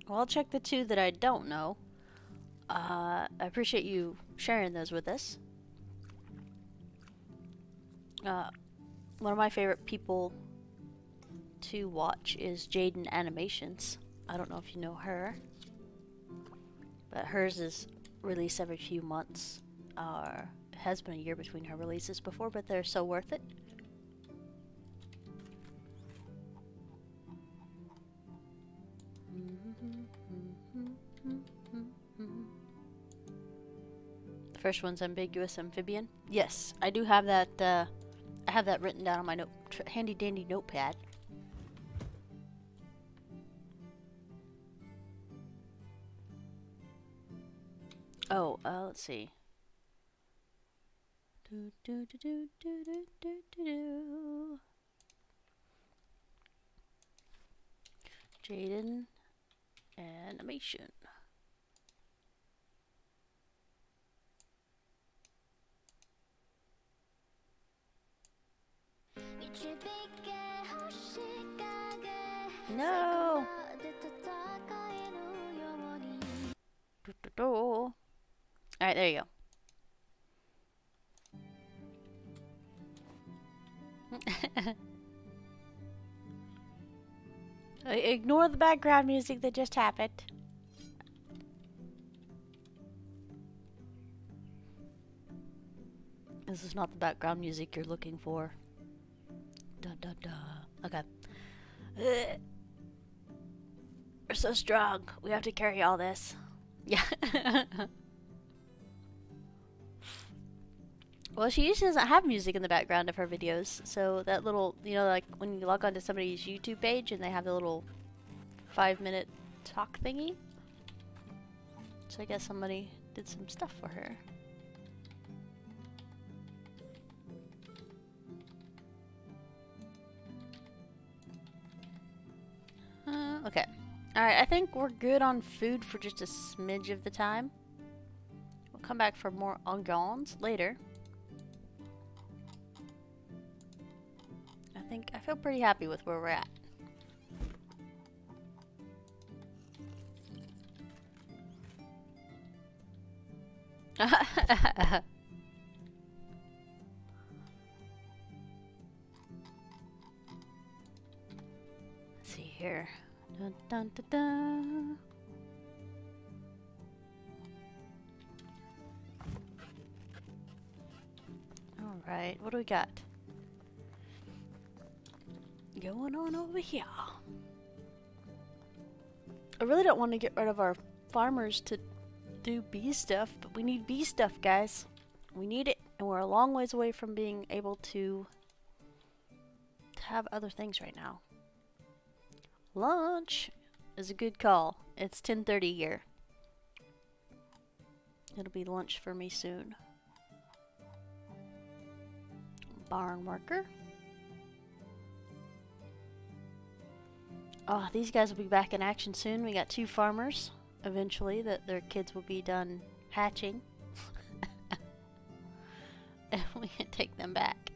Well, I'll check the 2 that I don't know. I appreciate you sharing those with us. One of my favorite people to watch is Jaden Animations. I don't know if you know her, but hers is released every few months. It has been a year between her releases before, but they're so worth it. The first one's ambiguous amphibian. Yes, I do have that. I have that written down on my handy dandy notepad. Oh, let's see. Jaden Animation. No. Alright, there you go. Ignore the background music that just happened. This is not the background music you're looking for. Dun dun dun. Okay. We're so strong. We have to carry all this. Yeah. Well, she usually doesn't have music in the background of her videos, so that little, you know, like when you log onto somebody's YouTube page and they have the little 5-minute talk thingy. So I guess somebody did some stuff for her. Okay. Alright, I think we're good on food for just a smidge of the time. We'll come back for more onions later. I feel pretty happy with where we're at. Let's see here. Dun, dun, dun, dun. All right, what do we got going on over here? I really don't want to get rid of our farmers to do bee stuff, but we need bee stuff, guys. We need it, and we're a long ways away from being able to have other things right now. Lunch is a good call. It's 10:30 here. It'll be lunch for me soon. Barn worker. Oh, these guys will be back in action soon. We got 2 farmers, eventually, that their kids will be done hatching. And we can take them back.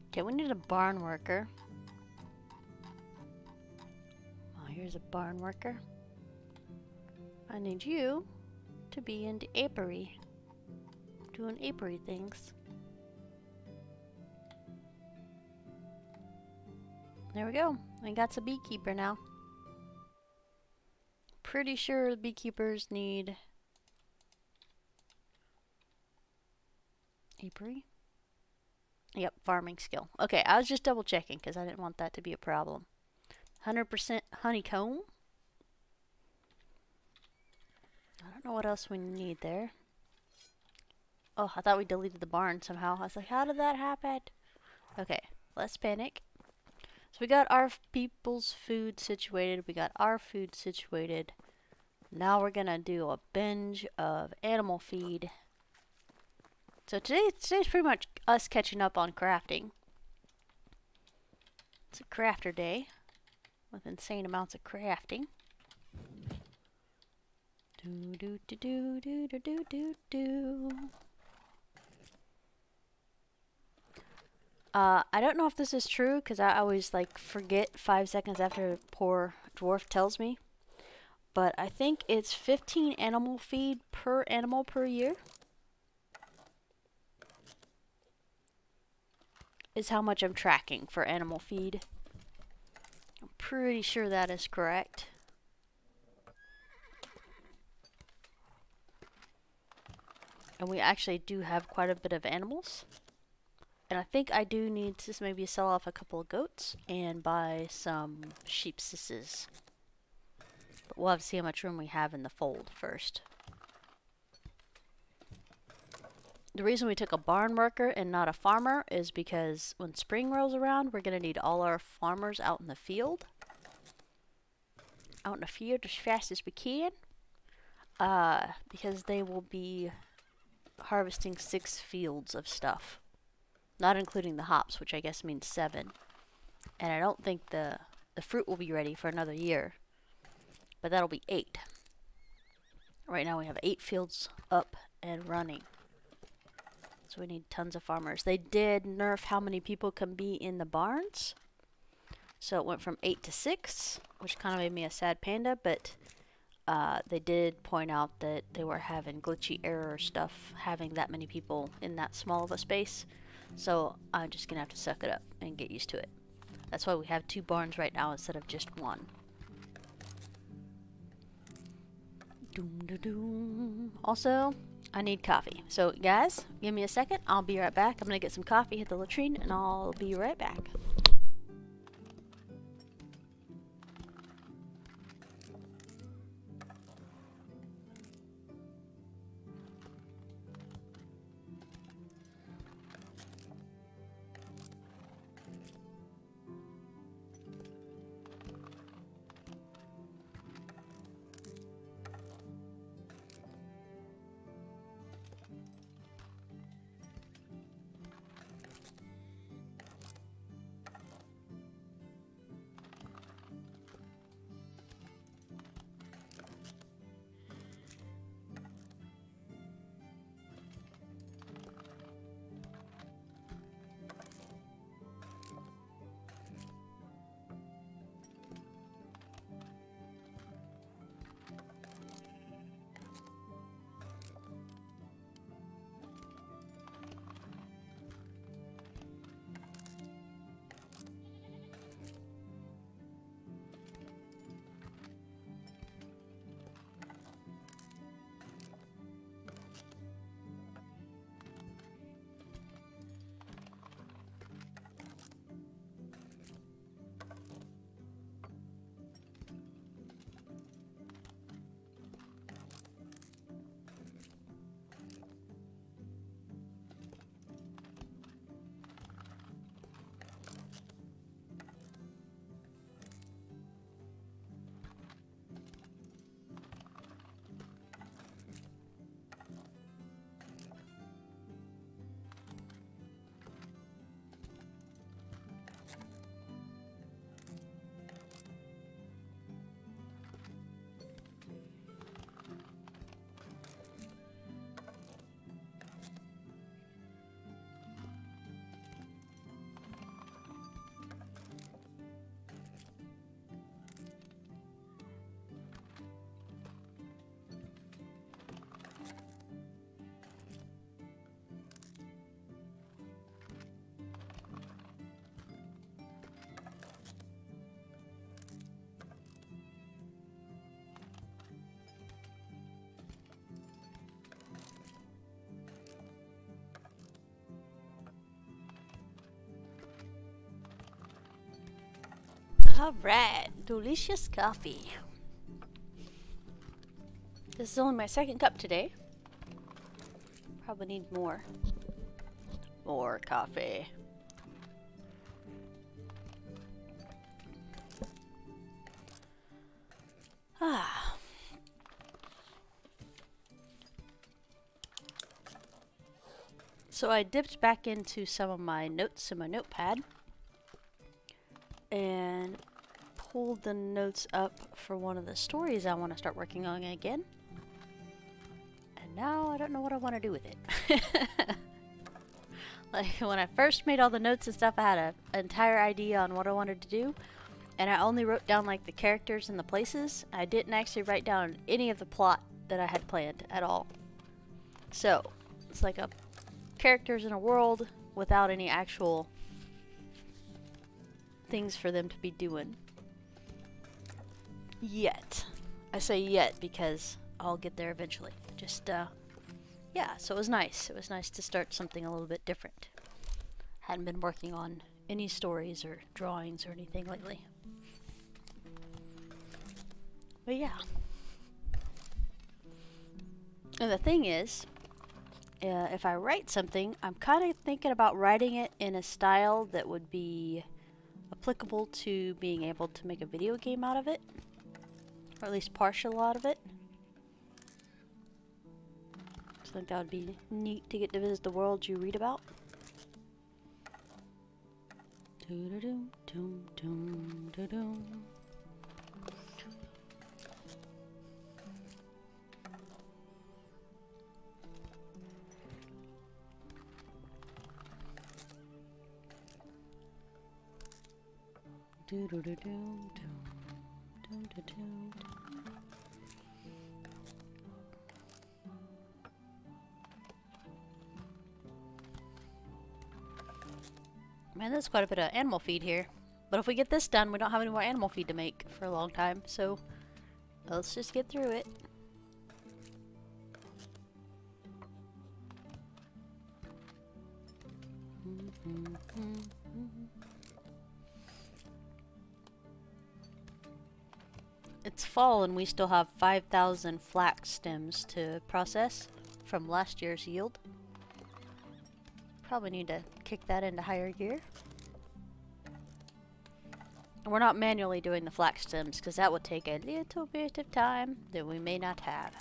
Okay, we need a barn worker. Oh, here's a barn worker. I need you to be into apiary. Doing apiary things. There we go. I got a beekeeper now. Pretty sure the beekeepers need apiary. Yep, farming skill. Okay, I was just double checking because I didn't want that to be a problem. 100% honeycomb. I don't know what else we need there. Oh, I thought we deleted the barn somehow. I was like, how did that happen? Okay, let's panic. So we got our people's food situated. We got our food situated. Now we're gonna do a binge of animal feed. So today's pretty much us catching up on crafting. It's a crafter day with insane amounts of crafting. Do do do do do do do do do. I don't know if this is true because I always like forget 5 seconds after poor dwarf tells me, but I think it's 15 animal feed per animal per year is how much I'm tracking for animal feed. I'm pretty sure that is correct. And we actually do have quite a bit of animals. And I think I do need to maybe sell off a couple of goats and buy some sheepsisses. But we'll have to see how much room we have in the fold first. The reason we took a barn worker and not a farmer is because when spring rolls around, we're going to need all our farmers out in the field. Out in the field as fast as we can. Because they will be harvesting 6 fields of stuff. Not including the hops, which I guess means 7. And I don't think the fruit will be ready for another year. But that'll be 8. Right now we have 8 fields up and running. So we need tons of farmers. They did nerf how many people can be in the barns. So it went from 8 to 6, which kind of made me a sad panda, but they did point out that they were having glitchy error stuff, having that many people in that small of a space. So I'm just going to have to suck it up and get used to it. That's why we have 2 barns right now instead of just 1. Doom da doom. Also, I need coffee. So guys, give me a second. I'll be right back. I'm going to get some coffee, hit the latrine, and I'll be right back. Alright, delicious coffee. This is only my 2nd cup today. Probably need more. More coffee. Ah. So I dipped back into some of my notes in my notepad and pulled the notes up for one of the stories I want to start working on again. And now I don't know what I want to do with it. Like when I first made all the notes and stuff, I had an entire idea on what I wanted to do, and I only wrote down like the characters and the places. I didn't actually write down any of the plot that I had planned at all. So it's like a characters in a world without any actual things for them to be doing. Yet. I say yet because I'll get there eventually. Just, yeah, so it was nice. It was nice to start something a little bit different. Hadn't been working on any stories or drawings or anything lately. But yeah. And the thing is, if I write something, I'm kind of thinking about writing it in a style that would be applicable to being able to make a video game out of it. Or at least partial out of it. So I think that would be neat to get to visit the world you read about. Man, there's quite a bit of animal feed here. But if we get this done, we don't have any more animal feed to make for a long time. So let's just get through it. It's fall and we still have 5,000 flax stems to process from last year's yield. Probably need to kick that into higher gear. And we're not manually doing the flax stems because that would take a little bit of time that we may not have.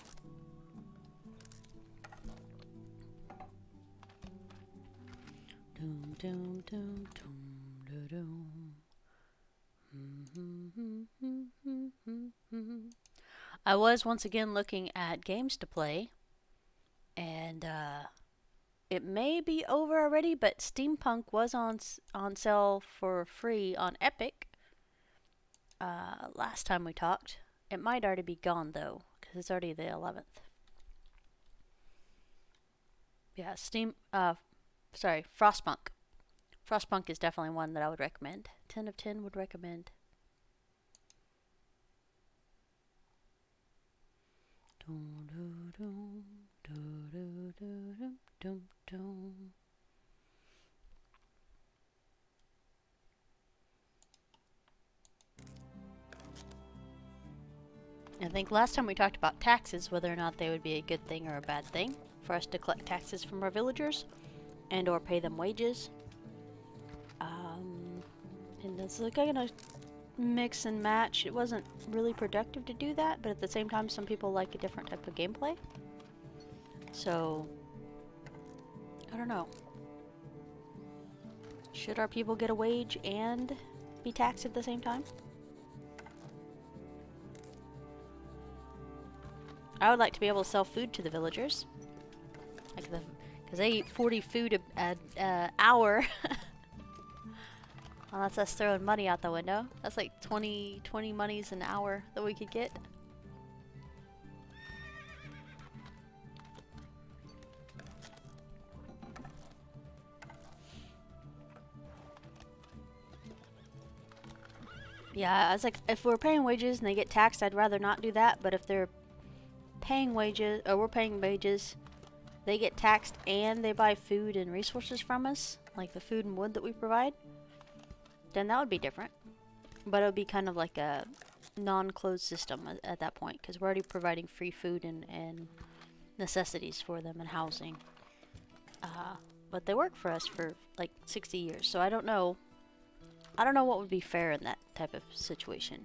Doom, doom, doom, doom, doom. I was once again looking at games to play, and it may be over already, but Steampunk was on sale for free on Epic last time we talked. It might already be gone though, because it's already the 11th. Yeah, Frostpunk. Frostpunk is definitely one that I would recommend. 10 of 10 would recommend. I think last time we talked about taxes, whether or not they would be a good thing or a bad thing for us to collect taxes from our villagers and or pay them wages. And it's like I'm gonna mix and match. It wasn't really productive to do that, but at the same time some people like a different type of gameplay. So I don't know. Should our people get a wage and be taxed at the same time? I would like to be able to sell food to the villagers, like because they eat 40 food an hour. Well, that's us throwing money out the window. That's like 20 monies an hour that we could get. Yeah, I was like, if we're paying wages and they get taxed, I'd rather not do that. But if they're paying wages, or we're paying wages, they get taxed and they buy food and resources from us, like the food and wood that we provide, then that would be different. But it would be kind of like a non-closed system at that point, because we're already providing free food and necessities for them and housing. But they work for us for like 60 years, so I don't know what would be fair in that type of situation.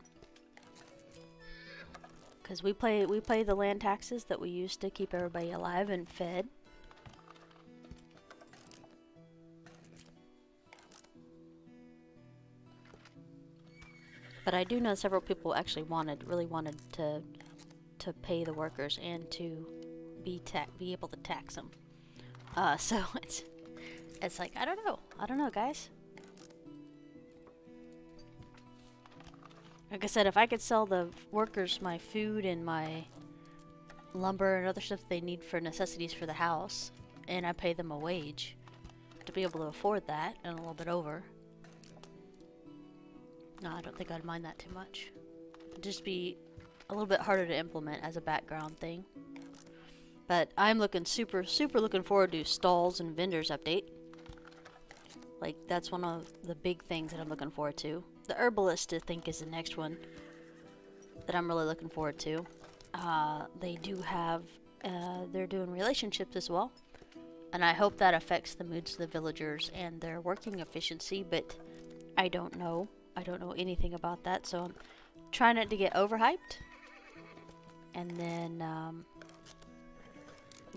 Because we pay the land taxes that we use to keep everybody alive and fed. But I do know several people actually really wanted to pay the workers and to be able to tax them. So it's like I don't know, guys. Like I said, if I could sell the workers my food and my lumber and other stuff they need for necessities for the house, and I pay them a wage to be able to afford that and a little bit over, no, I don't think I'd mind that too much. It'd just be a little bit harder to implement as a background thing. But I'm super looking forward to stalls and vendors update. Like, that's one of the big things that I'm looking forward to. The herbalist, I think, is the next one that I'm really looking forward to. They do have, they're doing relationships as well. And I hope that affects the moods of the villagers and their working efficiency, but I don't know. I don't know anything about that, so I'm trying not to get overhyped. And then,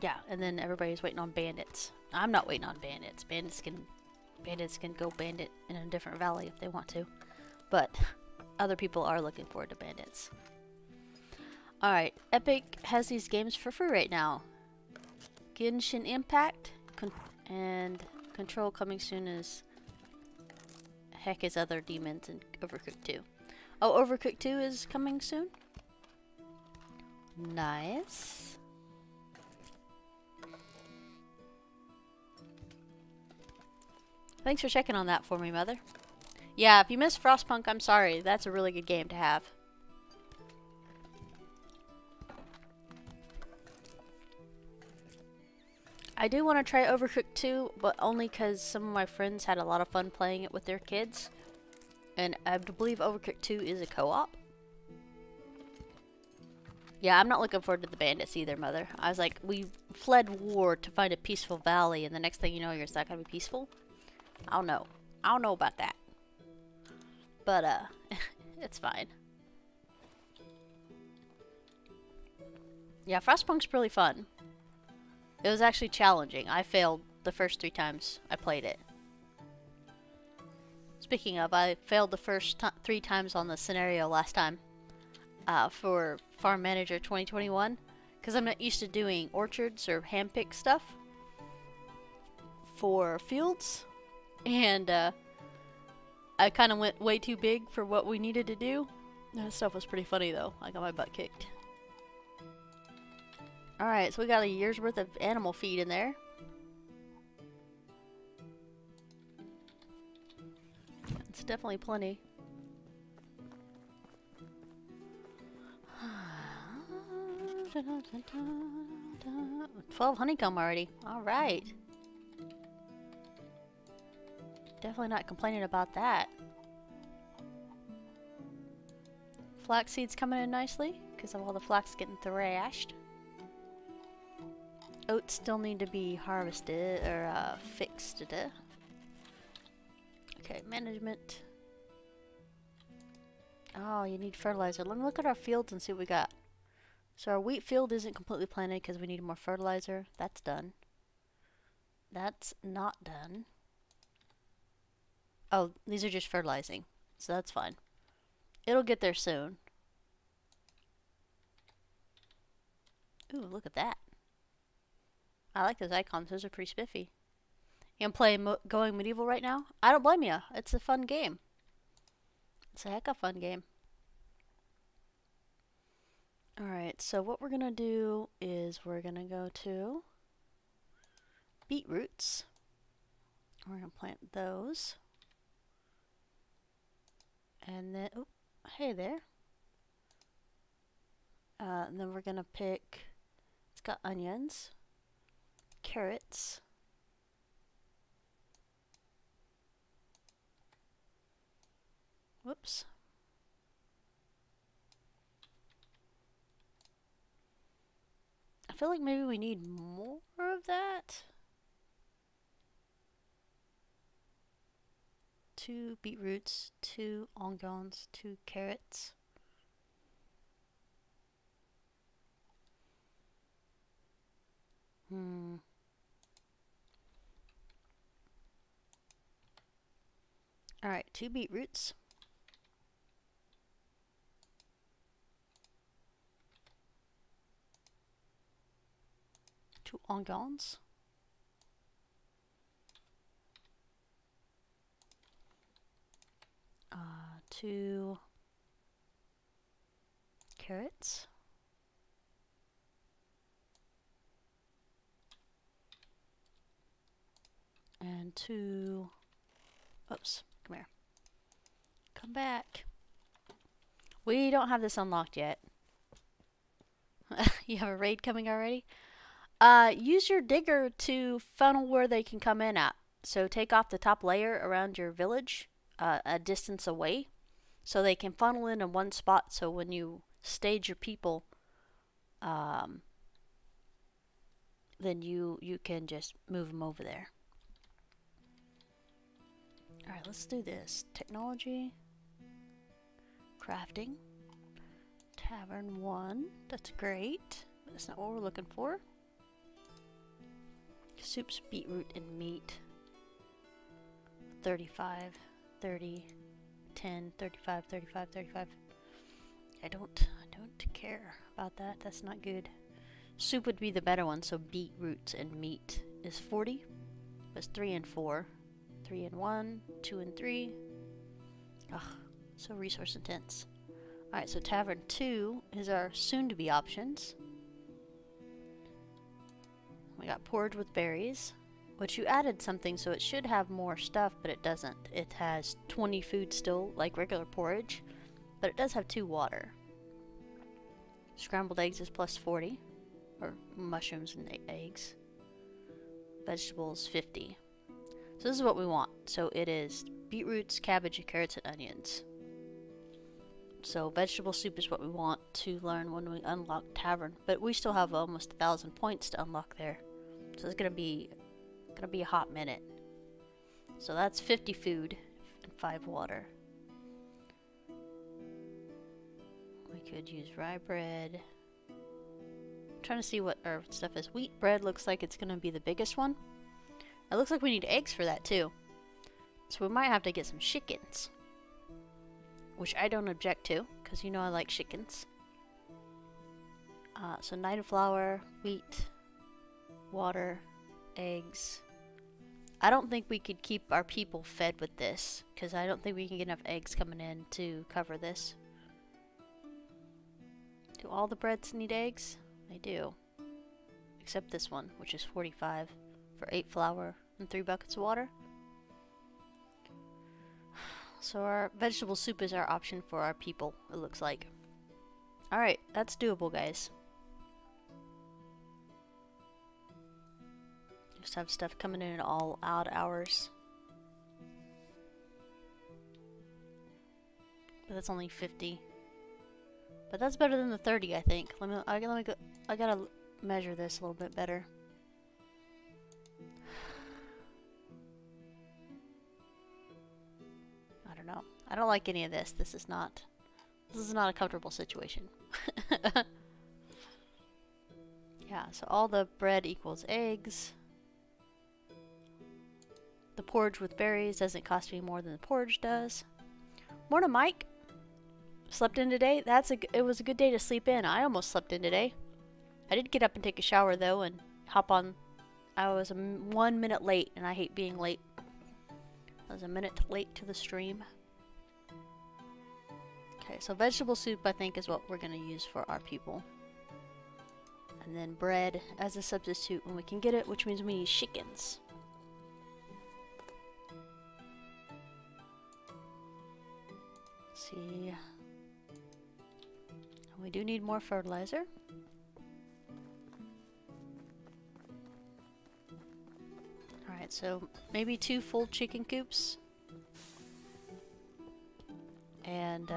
yeah, and then everybody's waiting on bandits. I'm not waiting on bandits. Bandits can go bandit in a different valley if they want to. But other people are looking forward to bandits. Alright, Epic has these games for free right now. Genshin Impact and Control coming soon as heck is other demons in Overcooked 2. Oh, Overcooked 2 is coming soon? Nice. Thanks for checking on that for me, Mother. Yeah, if you missed Frostpunk, I'm sorry. That's a really good game to have. I do want to try Overcooked 2, but only because some of my friends had a lot of fun playing it with their kids. And I believe Overcooked 2 is a co-op. Yeah, I'm not looking forward to the bandits either, Mother. I was like, we fled war to find a peaceful valley, and the next thing you know, you're not gonna be peaceful. I don't know. I don't know about that. But, it's fine. Yeah, Frostpunk's really fun. It was actually challenging. I failed the first 3 times I played it. Speaking of, I failed the first 3 times on the scenario last time. For Farm Manager 2021. Because I'm not used to doing orchards or hand-picked stuff. For fields. And, I kind of went way too big for what we needed to do. That stuff was pretty funny though. I got my butt kicked. Alright, so we got a year's worth of animal feed in there. It's definitely plenty. 12 honeycomb already. Alright. Definitely not complaining about that. Flax seeds coming in nicely because of all the flax getting thrashed. Oats still need to be harvested or fixed. Okay, management. Oh, you need fertilizer. Let me look at our fields and see what we got. So our wheat field isn't completely planted because we need more fertilizer. That's done. That's not done. Oh, these are just fertilizing. So that's fine. It'll get there soon. Ooh, look at that. I like those icons. Those are pretty spiffy. You gonna play Going Medieval right now? I don't blame you. It's a fun game. It's a heck of a fun game. Alright, so what we're gonna do is we're gonna go to beetroots. We're gonna plant those. And then, oh, hey there. And then we're gonna pick, it's got onions, carrots, whoops. I feel like maybe we need more of that. 2 beetroots, 2 onions, 2 carrots. Alright, 2 beetroots. 2 onions. 2 carrots. And 2, oops, come here. Come back. We don't have this unlocked yet. You have a raid coming already? Use your digger to funnel where they can come in at. So take off the top layer around your village, a distance away, so they can funnel in one spot, so when you stage your people, then you can just move them over there. Alright, let's do this. Technology, crafting, tavern 1, that's great, but that's not what we're looking for. Soups, beetroot, and meat. 35, 30, 10, 35, 35, 35. I don't care about that. That's not good. Soup would be the better one, so beetroots and meat is 40. That's 3 and 4. 3 and 1, 2 and 3. Ugh, so resource intense. Alright, so Tavern 2 is our soon-to-be options. We got porridge with berries, which you added something so it should have more stuff, but it doesn't. It has 20 food still, like regular porridge, but it does have 2 water. Scrambled eggs is plus 40, or mushrooms and eggs. Vegetables 50. So this is what we want. So it is beetroots, cabbage, carrots, and onions. So vegetable soup is what we want to learn when we unlock Tavern, but we still have almost 1,000 points to unlock there. So it's gonna be a hot minute. So that's 50 food and 5 water. We could use rye bread. I'm trying to see what our stuff is. Wheat bread looks like it's gonna be the biggest one. It looks like we need eggs for that too. So we might have to get some chickens. Which I don't object to, because you know I like chickens. So 9 flour, wheat, water, eggs. I don't think we could keep our people fed with this, because I don't think we can get enough eggs coming in to cover this. Do all the breads need eggs? They do. Except this one, which is 45 for 8 flour and 3 buckets of water. So our vegetable soup is our option for our people, it looks like. Alright, that's doable, guys. Just have stuff coming in at all odd hours. But that's only 50. But that's better than the 30, I think. I gotta measure this a little bit better. I don't know. I don't like any of this. This is not a comfortable situation. Yeah, so all the bread equals eggs. The porridge with berries doesn't cost me more than the porridge does. Morning, Mike. Slept in today? It was a good day to sleep in. I almost slept in today. I did get up and take a shower though and hop on. I was 1 minute late, and I hate being late. I was a minute late to the stream. Okay, so vegetable soup I think is what we're going to use for our people. And then bread as a substitute when we can get it, which means we need chickens. Let's see. We do need more fertilizer. Alright, so maybe 2 full chicken coops. And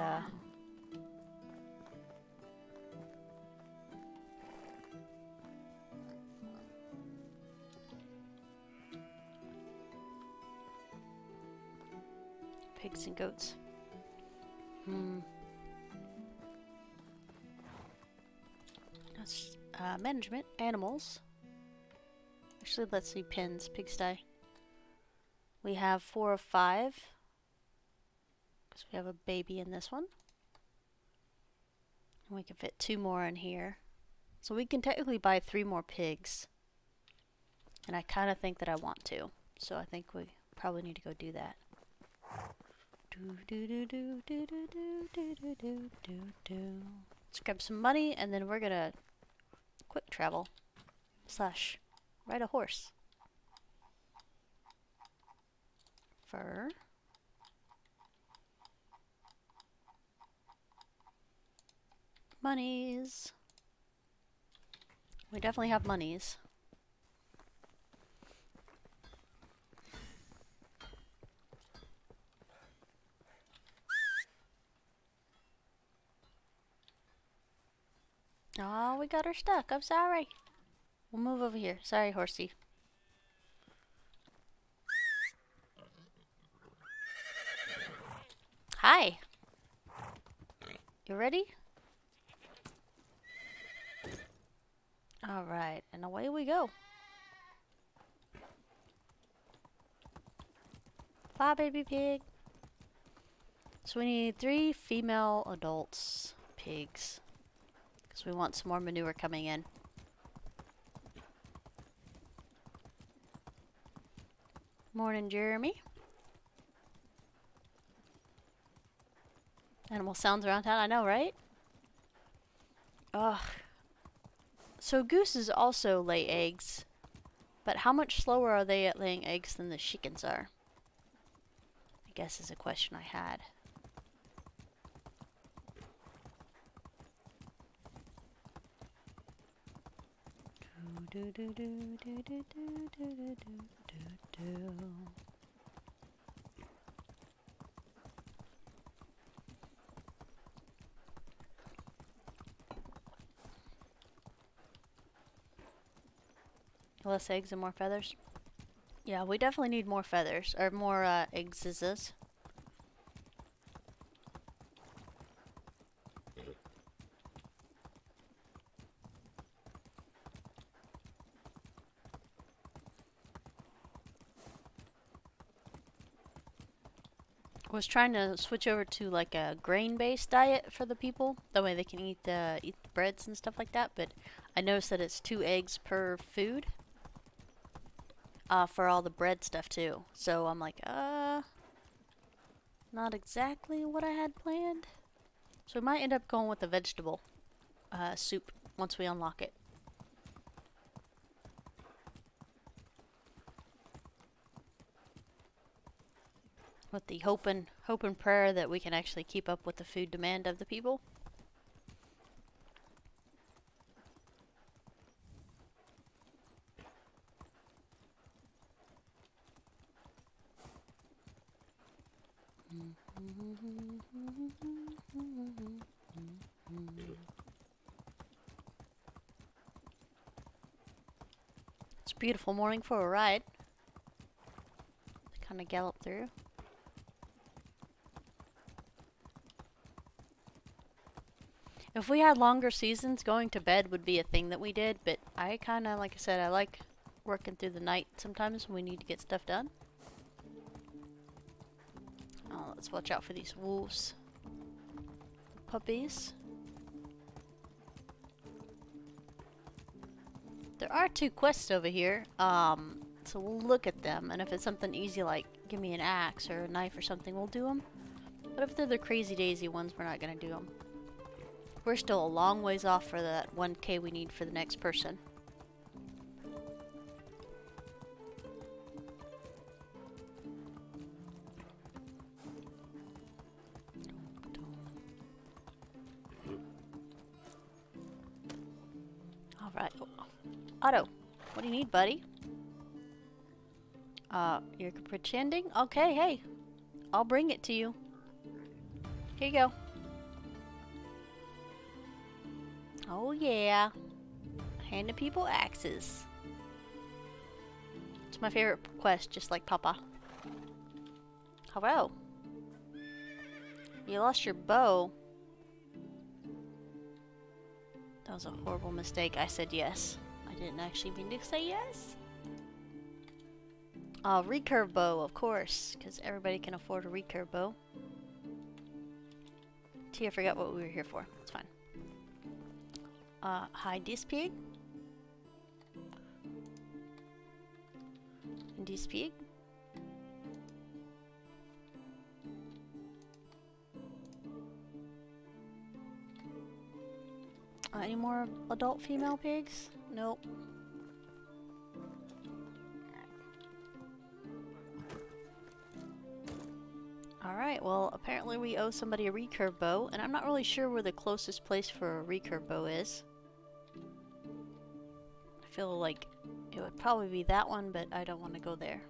pigs and goats. That's management, animals. Actually, let's see, pens, pigsty. We have 4 of 5. Because we have a baby in this one. And we can fit 2 more in here. So we can technically buy 3 more pigs. And I kind of think that I want to. So I think we probably need to go do that. Let's grab some money and then we're gonna quick travel / ride a horse. Fur. Monies. We definitely have monies. Oh, we got her stuck. I'm sorry. We'll move over here. Sorry, horsey. Hi. You ready? Alright, and away we go. Bye, baby pig. So we need 3 female adults pigs. Because we want some more manure coming in. Morning, Jeremy. Animal sounds around town, I know, right? Ugh. So gooses also lay eggs, but how much slower are they at laying eggs than the chickens are? I guess is a question I had. Less eggs and more feathers? Yeah, we definitely need more feathers, or more eggs. Was trying to switch over to like a grain-based diet for the people. That way they can eat the breads and stuff like that. But I noticed that it's 2 eggs per food. For all the bread stuff too. So I'm like, not exactly what I had planned. So we might end up going with the vegetable soup once we unlock it. With the hope and prayer that we can actually keep up with the food demand of the people. It's a beautiful morning for a ride. Kind of gallop through. If we had longer seasons, going to bed would be a thing that we did, but I kind of, like I said, I like working through the night sometimes when we need to get stuff done. Oh, let's watch out for these wolves. Puppies. There are 2 quests over here, so we'll look at them, and if it's something easy like give me an axe or a knife or something, we'll do them. But if they're the crazy daisy ones, we're not going to do them. We're still a long ways off for that 1K we need for the next person. Alright. Otto, what do you need, buddy? You're pretending? Okay, hey. I'll bring it to you. Here you go. Oh yeah. Handing people axes. It's my favorite quest, just like Papa. Hello. You lost your bow. That was a horrible mistake. I said yes. I didn't actually mean to say yes. Recurve bow, of course, because everybody can afford a recurve bow. I forgot what we were here for. It's fine. Hide this pig. And this pig. Any more adult female pigs? Nope. Alright, well, apparently we owe somebody a recurve bow, and I'm not really sure where the closest place for a recurve bow is. I feel like it would probably be that one, but I don't want to go there.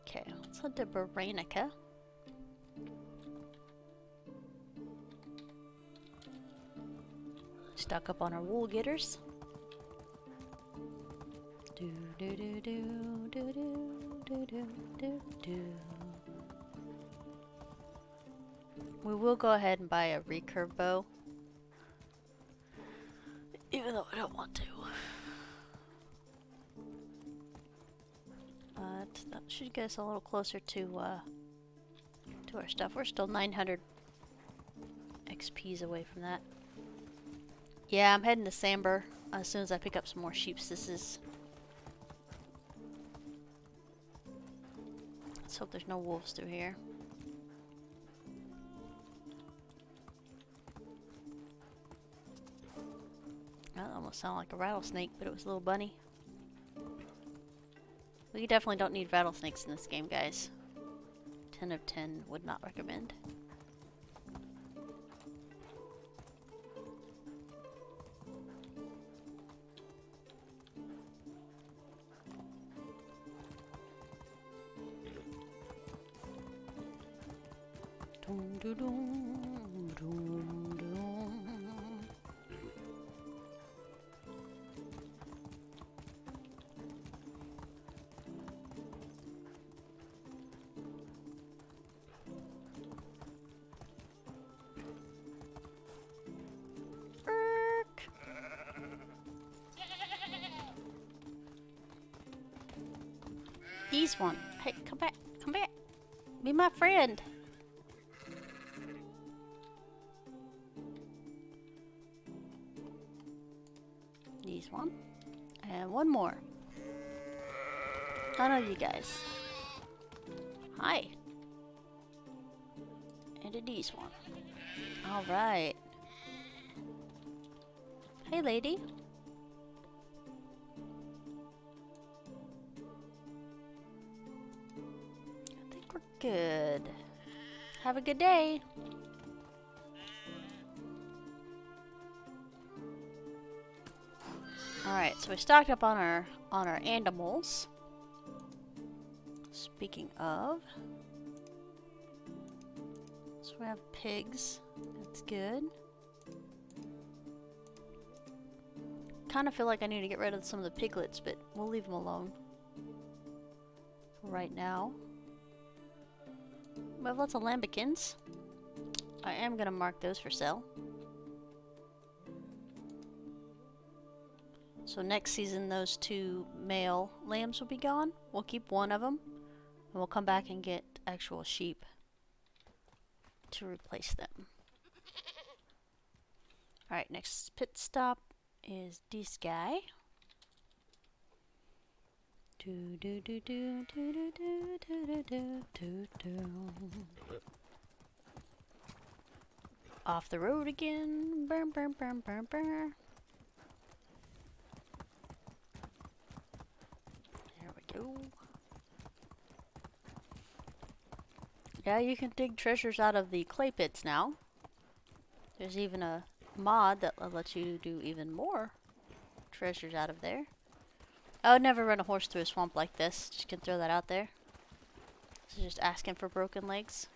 Okay, let's head to Baranica. Stock up on our wool getters. Do do do do do do do do do. We will go ahead and buy a recurve bow, even though I don't want to. But that should get us a little closer to our stuff. We're still 900 XPs away from that. Yeah, I'm heading to Samber as soon as I pick up some more sheepsisses. Let's hope there's no wolves through here. almost sounded like a rattlesnake, but it was a little bunny. We definitely don't need rattlesnakes in this game, guys. 10 of 10 would not recommend. Dum, dum, dum, dum, dum. These one. Hey, come back. Come back. Be my friend. These one. And one more. I know you guys. Hi. And a these one. Alright. Hey, lady. I think we're good. Have a good day. Alright, so we stocked up on our animals. Speaking of, so we have pigs. That's good. Kind of feel like I need to get rid of some of the piglets, but we'll leave them alone for right now. We have lots of lambikins. I am gonna mark those for sale. So next season, those 2 male lambs will be gone. We'll keep one of them, and we'll come back and get actual sheep to replace them. Alright, next pit stop is this guy. Do do do do do do do do do do do. Off the road again. Burn, burn, burn, burn, burn. There we go. Yeah, you can dig treasures out of the clay pits now. There's even a mod that lets you do even more treasures out of there. I would never run a horse through a swamp like this. Just can throw that out there. This is just asking for broken legs.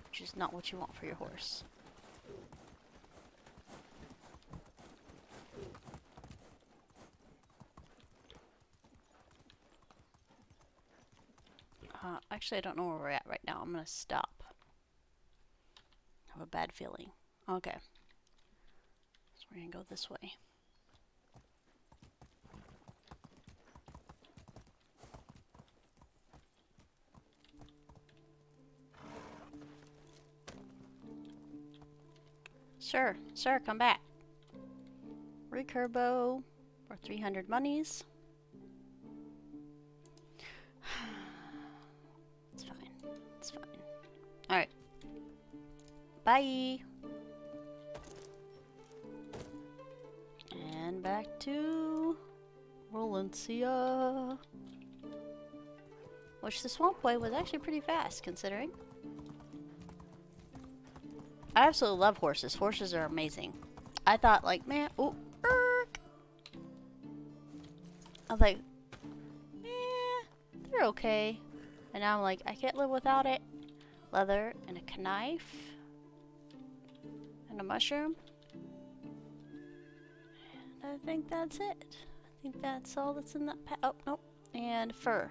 Which is not what you want for your horse. Actually, I don't know where we're at right now. I'm gonna stop. I have a bad feeling. Okay. So we're gonna go this way. Sir, come back. Recurbo for 300 monies. It's fine. It's fine. Alright. Bye. And back to Valencia. Which the swamp way was actually pretty fast, considering. I absolutely love horses. Horses are amazing. I thought, like, man, oh, I was like, they're okay. And now I'm like, I can't live without it. Leather and a knife. And a mushroom. And I think that's it. I think that's all that's in that oh, nope. And fur.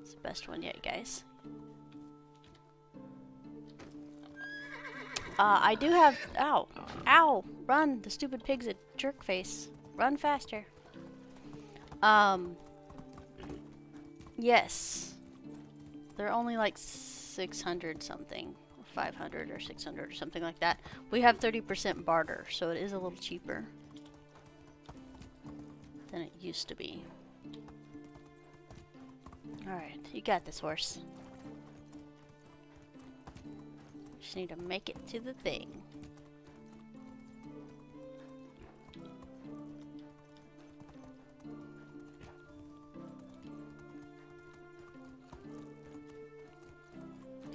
It's the best one yet, guys. I do have... Ow. Ow. Run. The stupid pig's a jerk face. Run faster. Yes. They're only like 600 something. Or 500 or 600 or something like that. We have 30% barter, so it is a little cheaper than it used to be. Alright. You got this, horse. Just need to make it to the thing.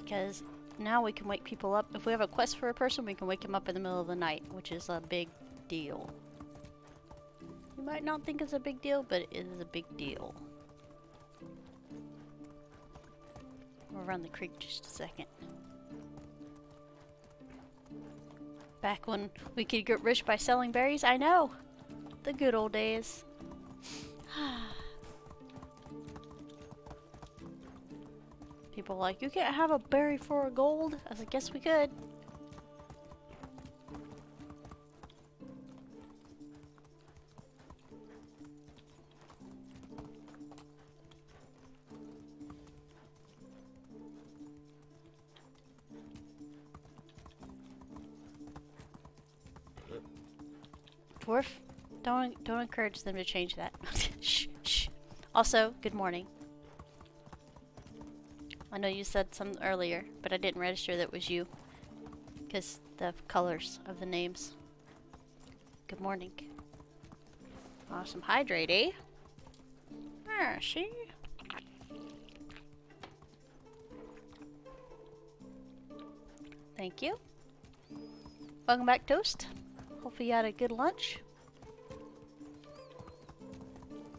because now we can wake people up. If we have a quest for a person, we can wake him up in the middle of the night, which is a big deal. You might not think it's a big deal, but it is a big deal. We'll run the creek just a second. Back when we could get rich by selling berries, I know! The good old days. People are like, you can't have a berry for a gold? I was like, yes we could. Dwarf, don't encourage them to change that. Shh, shh. Also, good morning. I know you said something earlier, but I didn't register that was you. Because the colors of the names. Good morning. Awesome. Hydrate, eh? Ah, see? Thank you. Welcome back, Toast. Hopefully you had a good lunch.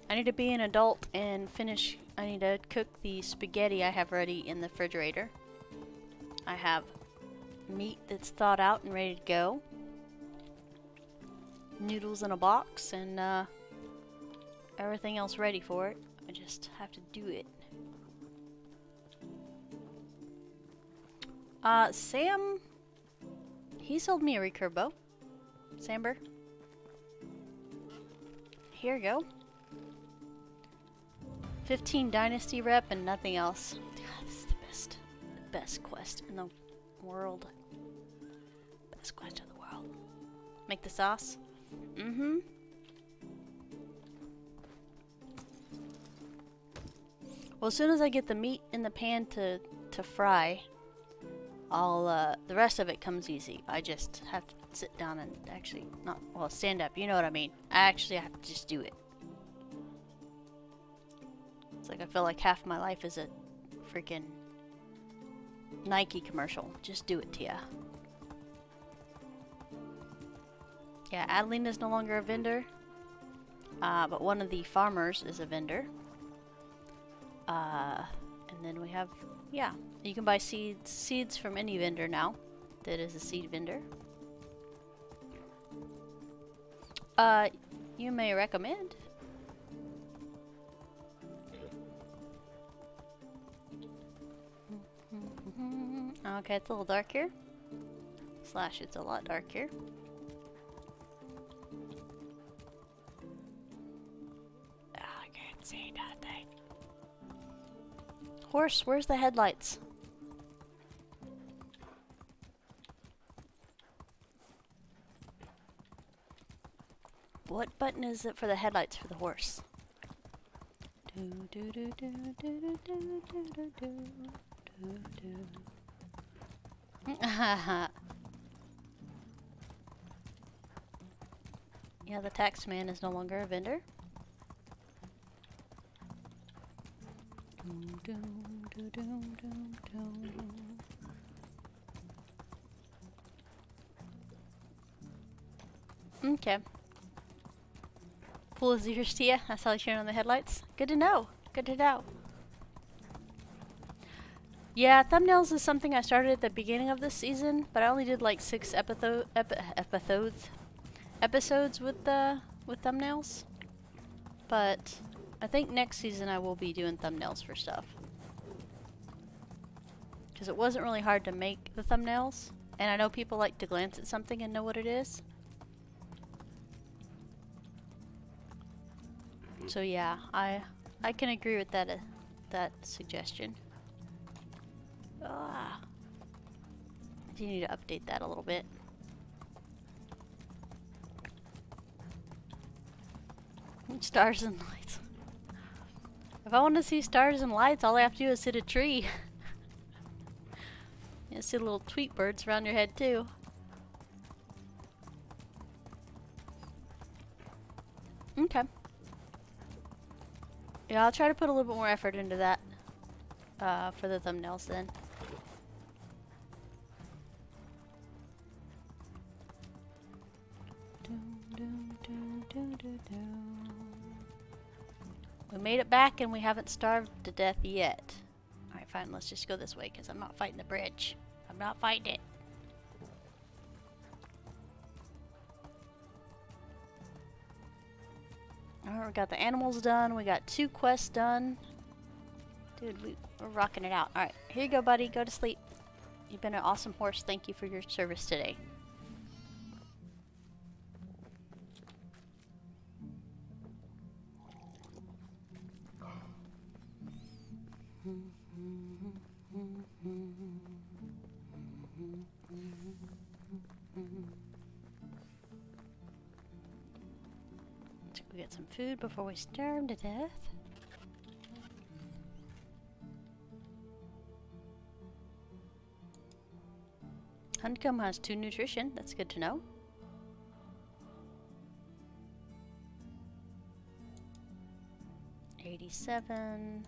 I need to be an adult and finish. I need to cook the spaghetti I have ready in the refrigerator. I have meat that's thawed out and ready to go. Noodles in a box and everything else ready for it. I just have to do it. Sam, he sold me a recurve bow. Samber. Here you go. 15 Dynasty rep and nothing else. God, this is the best quest in the world. Best quest in the world. Make the sauce? Mm-hmm. Well, as soon as I get the meat in the pan to fry, I'll, the rest of it comes easy. I just have to sit down and actually, stand up, you know what I mean. I actually have to just do it. It's like I feel like half my life is a freaking Nike commercial. Just do it, Tia. Yeah, Adeline is no longer a vendor. But one of the farmers is a vendor. And then we have, yeah, you can buy seeds from any vendor now that is a seed vendor. You may recommend. Okay, it's a little dark here. Slash, it's a lot dark here. I can't see nothing. Horse, where's the headlights? What button is it for the headlights for the horse? Yeah, the tax man is no longer a vendor. Okay. Pull his ears, Tia. That's how you turn on the headlights. Good to know. Good to know. Yeah, thumbnails is something I started at the beginning of this season, but I only did like 6 episodes with thumbnails. But I think next season I will be doing thumbnails for stuff. Because it wasn't really hard to make the thumbnails, and I know people like to glance at something and know what it is. So yeah, I can agree with that suggestion. Ah, I do need to update that a little bit. Stars and lights. If I want to see stars and lights, all I have to do is hit a tree. You see little tweet birds around your head too. Okay. Yeah, I'll try to put a little bit more effort into that for the thumbnails then. We made it back and we haven't starved to death yet. Alright, fine. Let's just go this way because I'm not fighting the bridge. I'm not fighting it. Alright, we got the animals done. We got 2 quests done. Dude, we're rocking it out. Alright, here you go, buddy. Go to sleep. You've been an awesome horse. Thank you for your service today. Let's go get some food before we starve to death. Honeycomb has 2 nutrition. That's good to know. $87.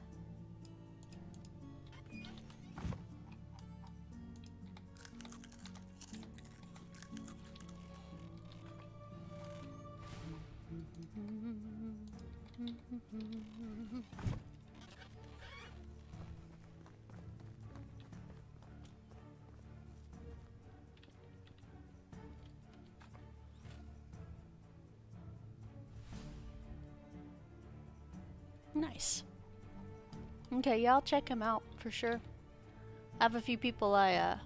Nice. Okay, yeah, I'll check him out for sure. I have a few people I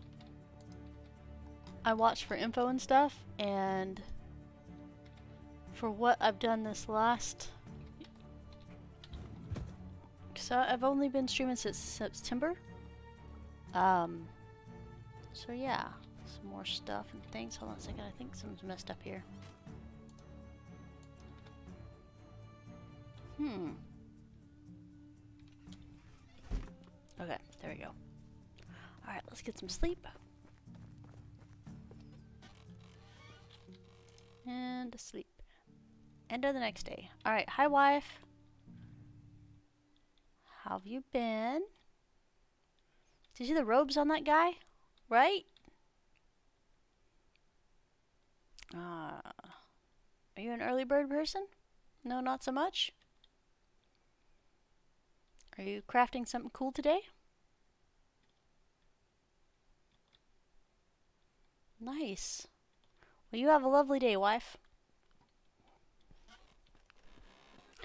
watch for info and stuff, and for what I've done this last, so I've only been streaming since September. So yeah, some more stuff and things. Hold on a second, I think something's messed up here. Okay, there we go. Alright, let's get some sleep. And asleep. End of the next day. Alright, hi wife. How have you been? Did you see the robes on that guy? Right? Are you an early bird person? No, not so much? Are you crafting something cool today? Nice. Well, you have a lovely day, wife.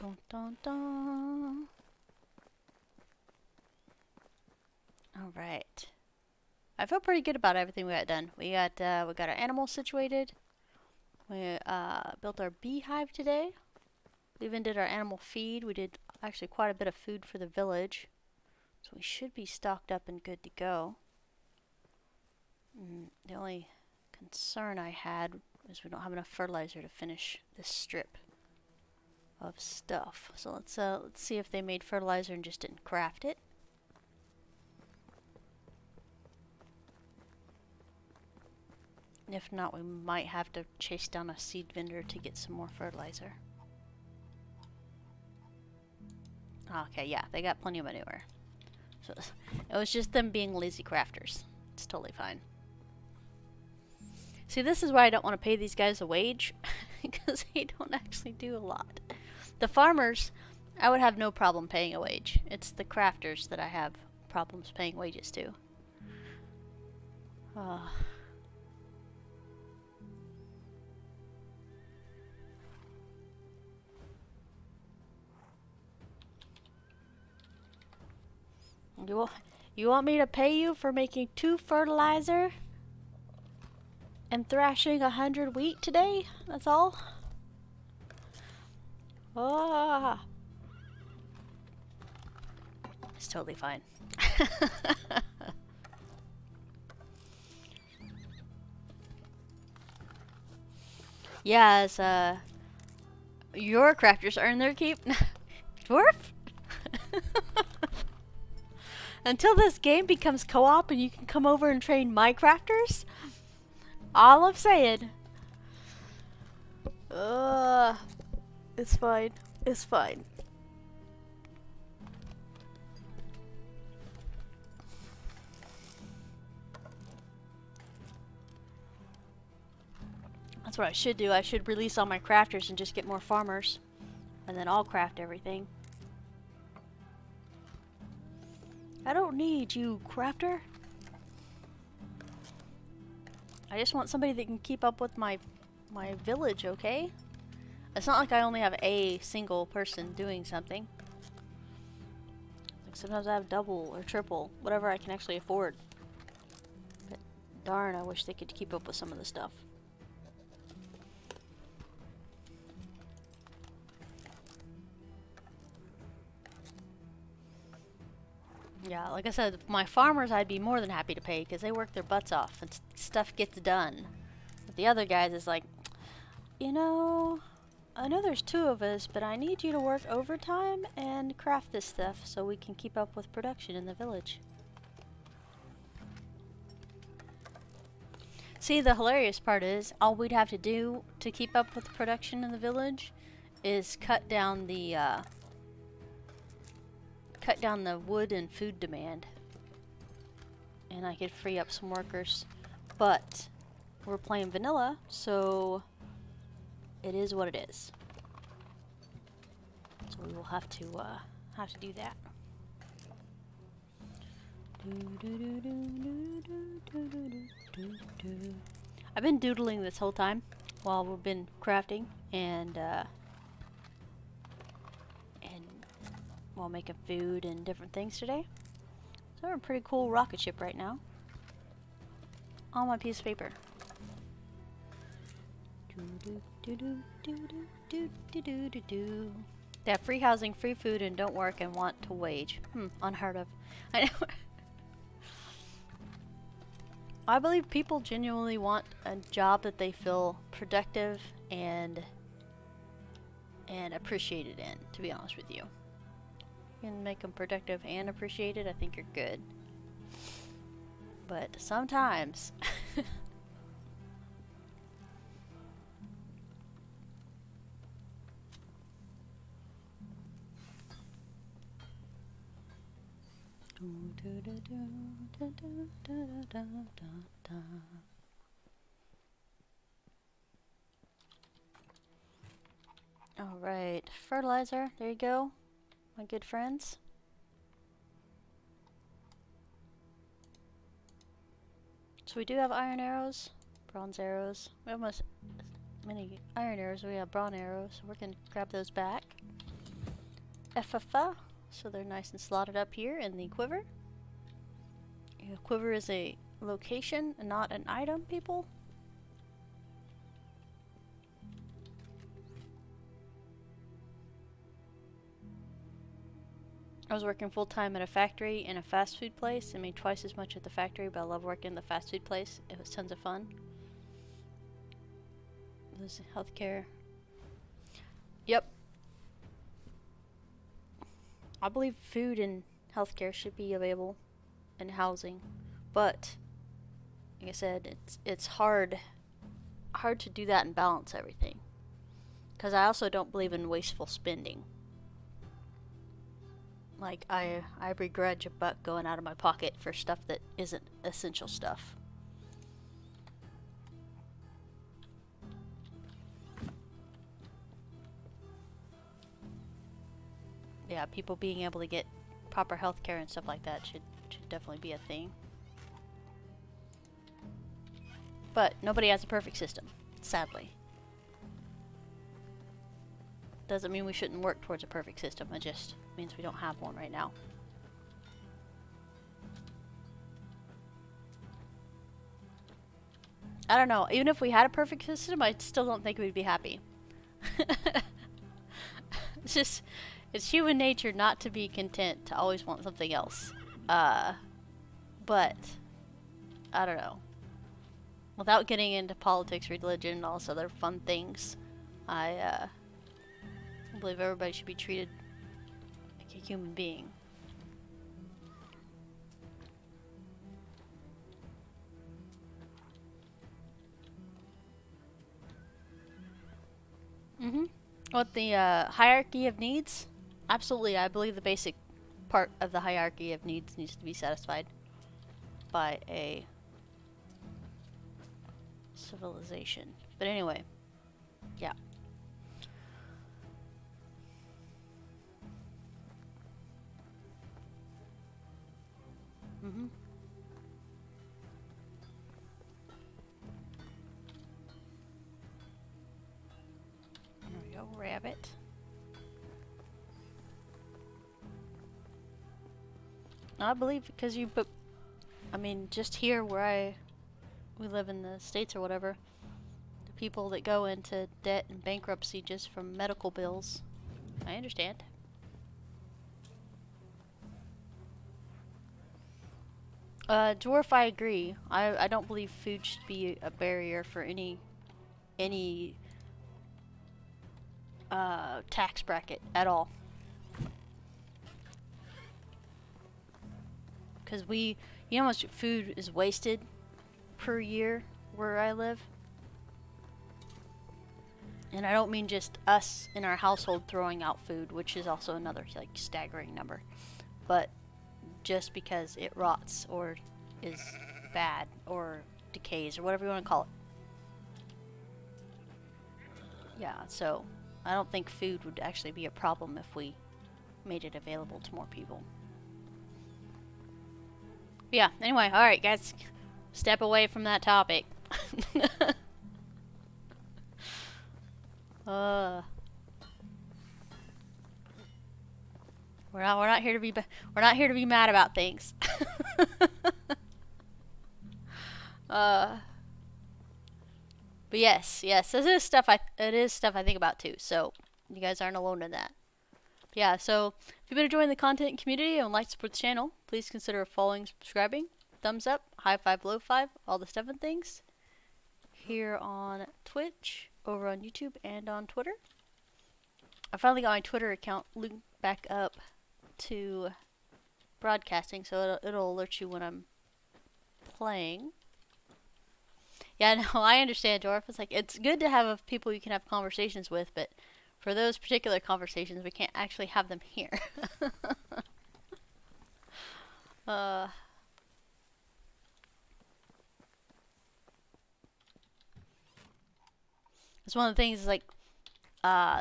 Dun, dun, dun. All right. I feel pretty good about everything we got done. We got our animals situated. We built our beehive today. We even did our animal feed. We did actually quite a bit of food for the village. So we should be stocked up and good to go. The only concern I had is we don't have enough fertilizer to finish this strip of stuff. So let's see if they made fertilizer and just didn't craft it. If not, we might have to chase down a seed vendor to get some more fertilizer. Okay, yeah, they got plenty of manure. So it was just them being lazy crafters. It's totally fine. See, this is why I don't want to pay these guys a wage, because they don't actually do a lot. The farmers, I would have no problem paying a wage. It's the crafters that I have problems paying wages to. You want me to pay you for making 2 fertilizer and thrashing 100 wheat today? That's all? It's totally fine. Yeah, as your crafters earn their keep. Dwarf? Until this game becomes co-op and you can come over and train my crafters, all I'm saying. It's fine. It's fine. That's what I should do. I should release all my crafters and just get more farmers. And then I'll craft everything. I don't need you, crafter. I just want somebody that can keep up with my village, okay? It's not like I only have a single person doing something. Like sometimes I have double or triple, whatever I can actually afford. But darn, I wish they could keep up with some of the stuff. Yeah, like I said, my farmers I'd be more than happy to pay because they work their butts off and stuff gets done. But the other guys is like, you know, I know there's 2 of us, but I need you to work overtime and craft this stuff so we can keep up with production in the village. See, the hilarious part is, all we'd have to do to keep up with the production in the village is cut down the wood and food demand. And I could free up some workers. But we're playing vanilla, so it is what it is. So we will have to do that. I've been doodling this whole time while we've been crafting and while making food and different things today. So we're a pretty cool rocket ship right now. On my piece of paper. They have free housing, free food, and don't work and want to wage. Unheard of. I know. I believe people genuinely want a job that they feel productive and appreciated in, to be honest with you. You can make them productive and appreciated, I think you're good. But sometimes Alright, fertilizer, there you go, my good friends. So we do have iron arrows, bronze arrows. We have as many iron arrows as we have bronze arrows, so we're going to grab those back. FFA, so they're nice and slotted up here in the quiver. The quiver is a location and not an item, people. I was working full-time at a factory in a fast food place. I made twice as much at the factory, but I love working in the fast food place. It was tons of fun. There's healthcare. Yep. I believe food and healthcare should be available, and housing, but like I said, it's hard to do that and balance everything. Because I also don't believe in wasteful spending. Like, I begrudge a buck going out of my pocket for stuff that isn't essential stuff. Yeah, people being able to get proper health care and stuff like that should definitely be a thing. But nobody has a perfect system, sadly. Doesn't mean we shouldn't work towards a perfect system, it just means we don't have one right now. I don't know, even if we had a perfect system, I still don't think we'd be happy. It's human nature not to be content, to always want something else. But, I don't know. Without getting into politics, religion, and all those other fun things, I believe everybody should be treated like a human being. What the hierarchy of needs? Absolutely, I believe the basic part of the hierarchy of needs needs to be satisfied by a civilization. But anyway, yeah. Mm-hmm. There we go, rabbit. I believe because you put, I mean, just here where we live in the States or whatever, the people that go into debt and bankruptcy just from medical bills, I understand. Dwarf, I agree. I don't believe food should be a barrier for any tax bracket at all. Because you know how much food is wasted per year where I live? And I don't mean just us in our household throwing out food, which is also another like staggering number, but just because it rots or is bad or decays or whatever you want to call it. Yeah, so I don't think food would actually be a problem if we made it available to more people. But yeah, anyway, alright guys, step away from that topic. We're not here to be mad about things. But yes, this is stuff it is stuff I think about too. So you guys aren't alone in that. But yeah, so if you've been enjoying the content community and would like to support the channel, please consider following, subscribing, thumbs up, high five, low five, all the stuff and things. Here on Twitch, over on YouTube, and on Twitter. I finally got my Twitter account linked back up to broadcasting, so it'll alert you when I'm playing. Yeah, no, I understand, Dwarf. It's like, it's good to have people you can have conversations with, but for those particular conversations, we can't actually have them here. It's one of the things, like,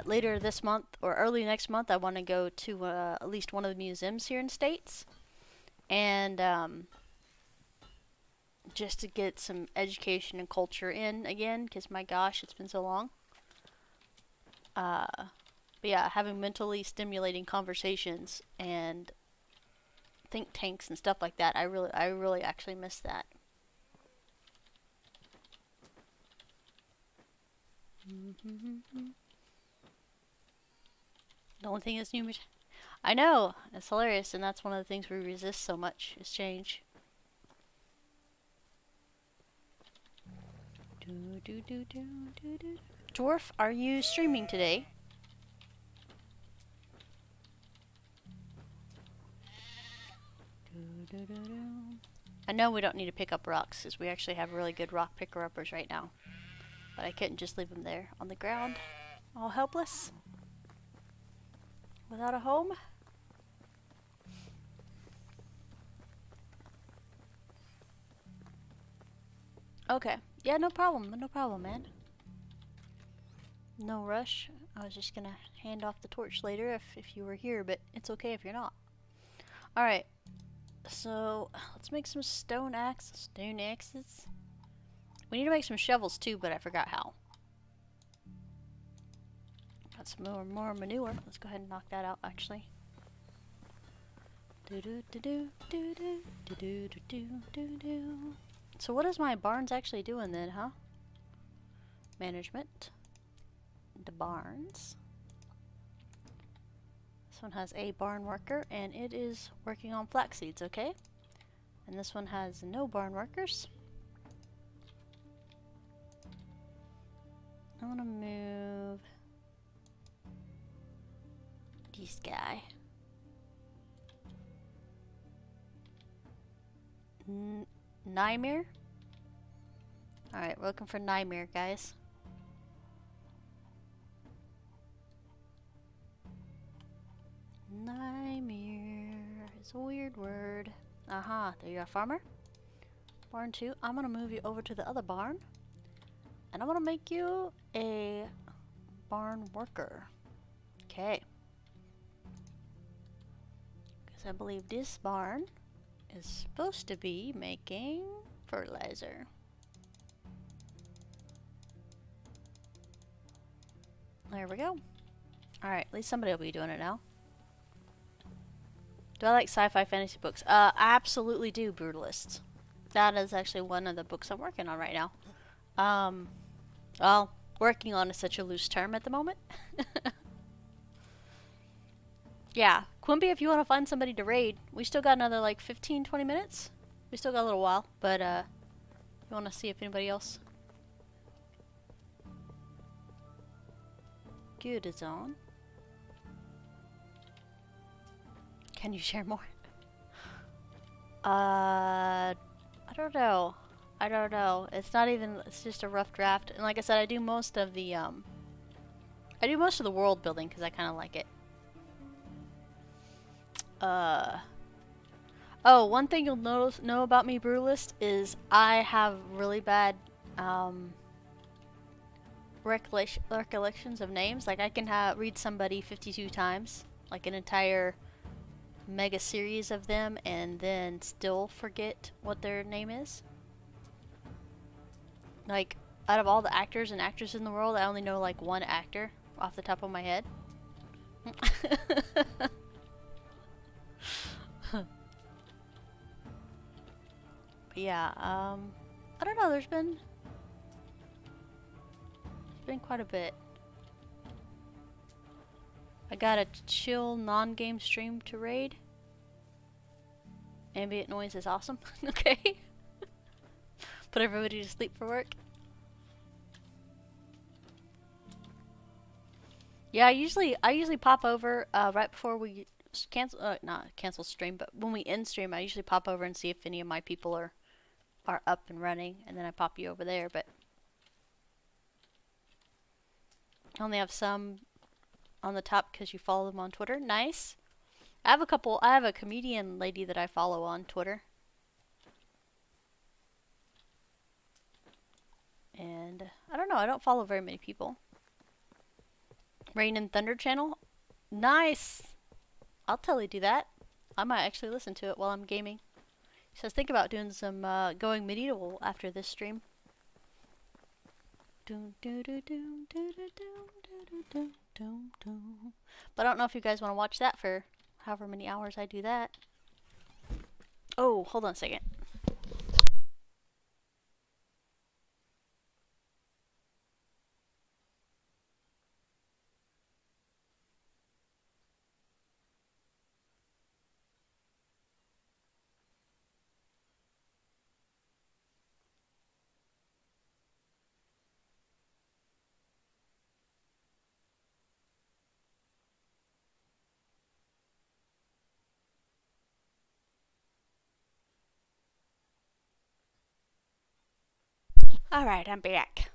later this month or early next month, I want to go to at least one of the museums here in the States. And, just to get some education and culture in again, because my gosh, it's been so long. But yeah, having mentally stimulating conversations and think tanks and stuff like that, I really actually miss that. The only thing is new. I know, it's hilarious, and that's one of the things we resist so much is change. Dwarf, are you streaming today? I know we don't need to pick up rocks, because we actually have really good rock picker-uppers right now. But I couldn't just leave them there on the ground, all helpless, without a home. Okay. Yeah, no problem, man. No rush. I was just gonna hand off the torch later if you were here, but it's okay if you're not. Alright. So, let's make some stone axes. We need to make some shovels too, but I forgot how. Got some more manure. Let's go ahead and knock that out, actually. So what is my barns actually doing then, huh? Management. The barns. This one has a barn worker, and it is working on flax seeds, okay? And this one has no barn workers. I want to move this guy. Nightmare? Alright, we're looking for Nightmare, guys. Nightmare is a weird word. Aha, there you are, farmer. Barn 2. I'm gonna move you over to the other barn. And I'm gonna make you a barn worker. Okay. Because I believe this barn is supposed to be making fertilizer. There we go. Alright, at least somebody will be doing it now. Do I like sci-fi fantasy books? I absolutely do, Brutalists. That is actually one of the books I'm working on right now. Well, working on is such a loose term at the moment. Yeah, Quimby, if you want to find somebody to raid, we still got another like 15-20 minutes. We still got a little while, but you want to see if anybody else good is on. Can you share more? I don't know. I don't know. It's not even, it's just a rough draft. And like I said, I do most of the world building because I kind of like it. Oh, one thing you'll know about me, Brutalist, is I have really bad recollections of names. Like I can read somebody 52 times, like an entire mega series of them, and then still forget what their name is. Like out of all the actors and actresses in the world, I only know like one actor off the top of my head. But yeah, I don't know, there's been quite a bit. I got a chill non-game stream to raid. Ambient noise is awesome. Okay. Put everybody to sleep for work. Yeah, I usually pop over right before we cancel, not cancel stream, but when we end stream, I usually pop over and see if any of my people are up and running, and then I pop you over there. But I only have some on the top because you follow them on Twitter. Nice. I have a comedian lady that I follow on Twitter. And I don't know, I don't follow very many people. Rain and Thunder channel? Nice! I'll totally do that. I might actually listen to it while I'm gaming. So I was thinking about doing some going medieval after this stream. But I don't know if you guys want to watch that for however many hours I do that. Oh, hold on a second. Alright, I'm back.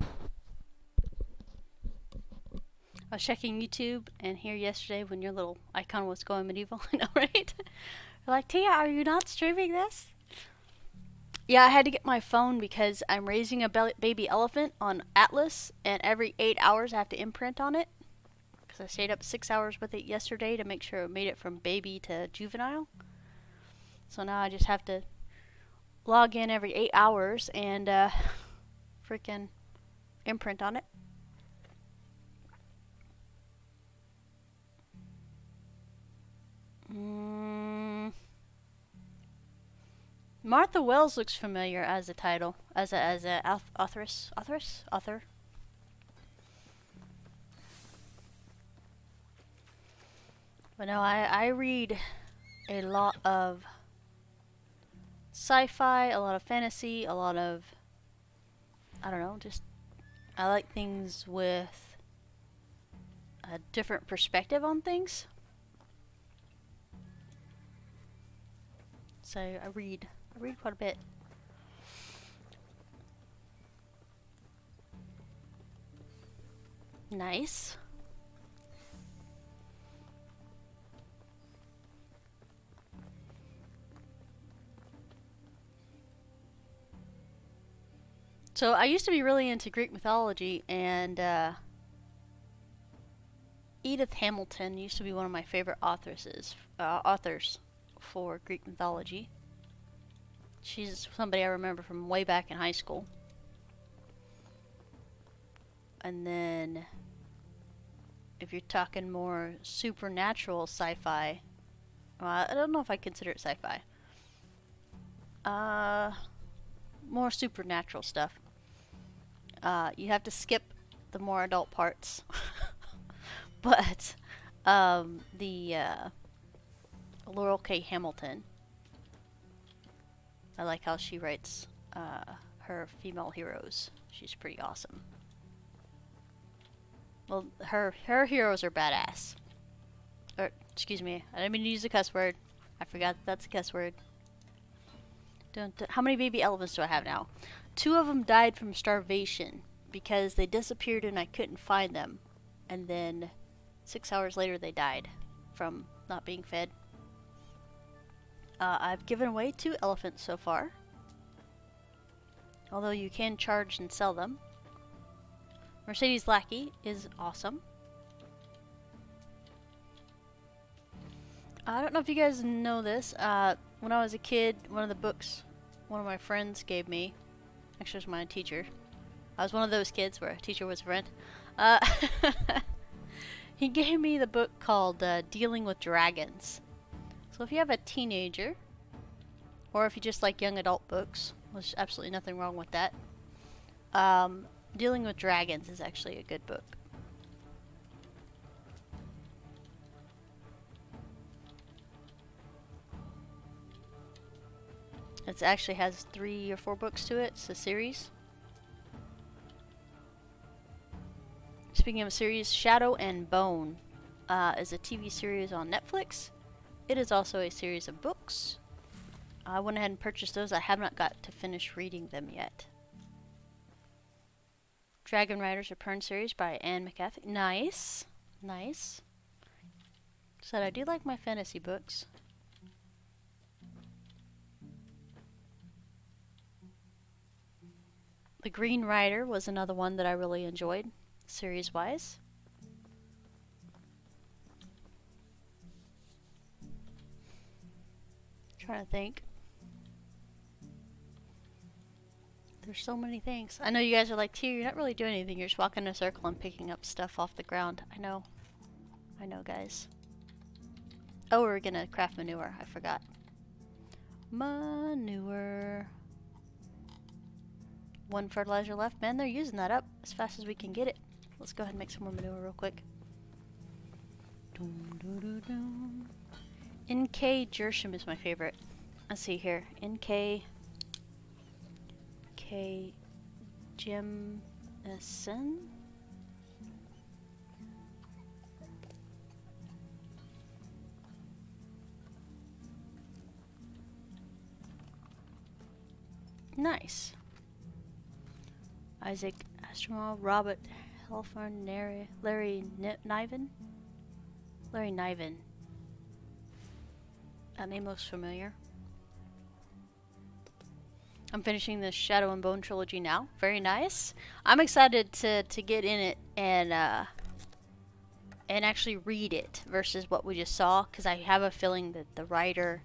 I was checking YouTube and here yesterday when your little icon was going medieval. I know, right? You're like, Tia, are you not streaming this? Yeah, I had to get my phone because I'm raising a baby elephant on Atlas, and every 8 hours I have to imprint on it. Because I stayed up 6 hours with it yesterday to make sure it made it from baby to juvenile. So now I just have to log in every 8 hours and freaking imprint on it. Martha Wells looks familiar as a title, as a author. But no, I read a lot of sci-fi, a lot of fantasy, a lot of, I don't know, just, I like things with a different perspective on things. So I read quite a bit. Nice. So I used to be really into Greek mythology, and Edith Hamilton used to be one of my favorite authors for Greek mythology. She's somebody I remember from way back in high school. And then, if you're talking more supernatural sci-fi, I don't know if I consider it sci-fi. More supernatural stuff. You have to skip the more adult parts. But, Laurel K. Hamilton, I like how she writes, her female heroes. She's pretty awesome. Well, her heroes are badass. Or, excuse me, I didn't mean to use a cuss word. I forgot that's a cuss word. How many baby elephants do I have now? 2 of them died from starvation because they disappeared and I couldn't find them. And then 6 hours later they died from not being fed. I've given away 2 elephants so far. Although you can charge and sell them. Mercedes Lackey is awesome. I don't know if you guys know this. When I was a kid, one of the books one of my friends gave me, actually it was my teacher. I was one of those kids where a teacher was a friend. He gave me the book called Dealing with Dragons. So if you have a teenager, or if you just like young adult books, there's absolutely nothing wrong with that. Dealing with Dragons is actually a good book. It actually has 3 or 4 books to it. It's a series. Speaking of a series, Shadow and Bone is a TV series on Netflix. It is also a series of books. I went ahead and purchased those. I have not got to finish reading them yet. Dragon Riders Return series by Anne McCaffrey. Nice. Nice. Said I do like my fantasy books. The Green Rider was another one that I really enjoyed, series-wise. Trying to think. There's so many things. I know you guys are like, T, you're not really doing anything. You're just walking in a circle and picking up stuff off the ground. I know. I know, guys. Oh, we're gonna craft manure. I forgot. Manure. 1 fertilizer left. Man, they're using that up as fast as we can get it. Let's go ahead and make some more manure real quick. NK Jersham is my favorite. Let's see here. NK Jemison. Nice. Isaac Astromov, Robert Helfern, Larry Niven. Larry Niven. That name looks familiar. I'm finishing the Shadow and Bone trilogy now. Very nice. I'm excited to get in it and actually read it versus what we just saw, because I have a feeling that the writer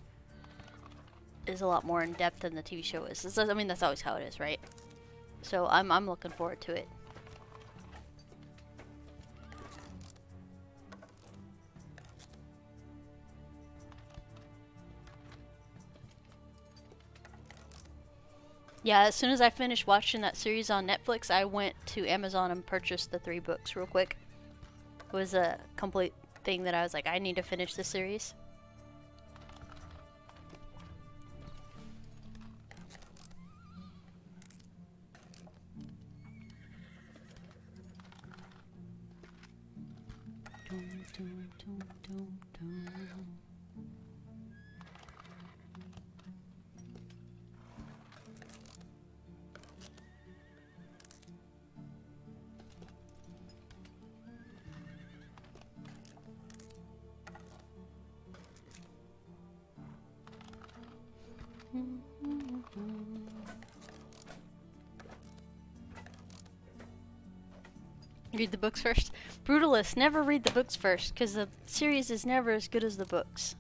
is a lot more in depth than the TV show is. I mean, that's always how it is, right? So I'm looking forward to it. Yeah, as soon as I finished watching that series on Netflix, I went to Amazon and purchased the 3 books real quick. It was a complete thing that I was like, I need to finish this series. Read the books first. Brutalist, never read the books first, because the series is never as good as the books.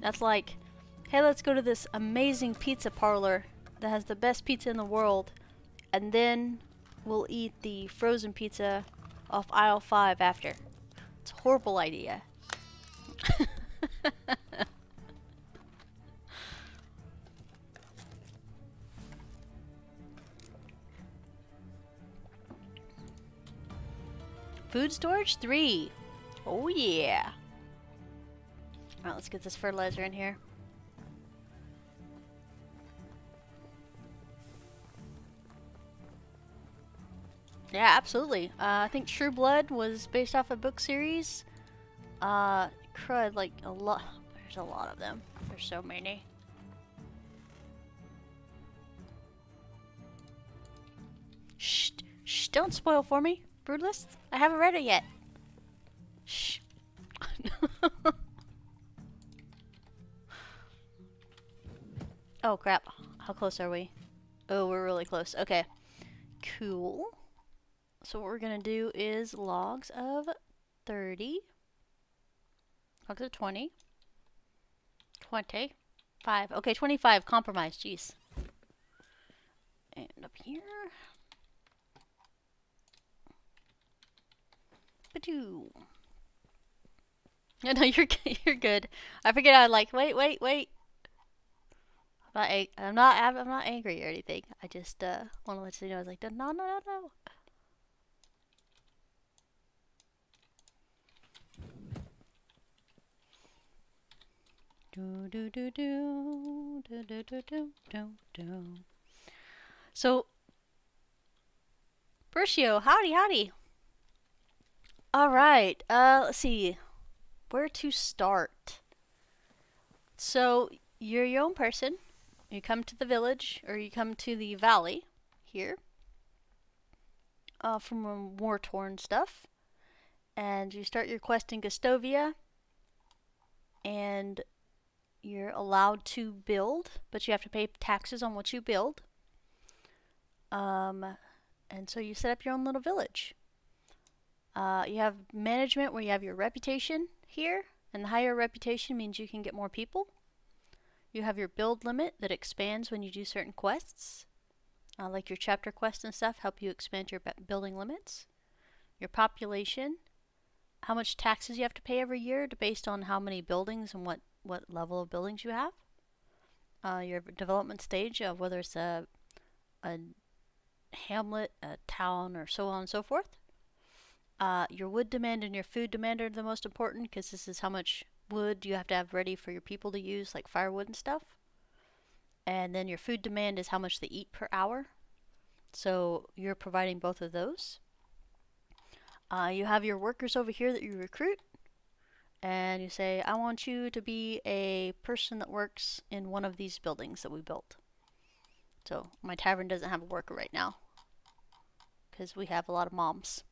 That's like, hey, let's go to this amazing pizza parlor that has the best pizza in the world, and then we'll eat the frozen pizza off aisle 5 after. It's a horrible idea. Food storage 3. Oh yeah. Alright, let's get this fertilizer in here. Yeah, absolutely. I think True Blood was based off a book series. Crud, like a lot. There's a lot of them. There's so many. Shh, shh, don't spoil for me, Brutalist. I haven't read it yet. Shh. Oh crap. How close are we? Oh, we're really close. Okay. Cool. So what we're gonna do is logs of 30. Logs of 20. 25. Okay, 25. Compromise. Jeez. And up here. Ba-doo. No, you're good. I figured I'd like wait. I'm not angry or anything. I just want to let you know. I was like, no. So, Bertio, howdy. All right. Let's see. Where to start? So, you're your own person. You come to the village, or you come to the valley here, from war-torn stuff, and you start your quest in Gustovia, and you're allowed to build, but you have to pay taxes on what you build. And so you set up your own little village. You have management where you have your reputation here, and the higher reputation means you can get more people. You have your build limit that expands when you do certain quests, like your chapter quests and stuff help you expand your building limits. Your population, how much taxes you have to pay every year based on how many buildings and what level of buildings you have. Your development stage of whether it's a hamlet, a town, or so on and so forth. Your wood demand and your food demand are the most important, because this is how much wood you have to have ready for your people to use, like firewood and stuff. And then your food demand is how much they eat per hour. So you're providing both of those. You have your workers over here that you recruit. And you say, I want you to be a person that works in one of these buildings that we built. So my tavern doesn't have a worker right now, because we have a lot of moms.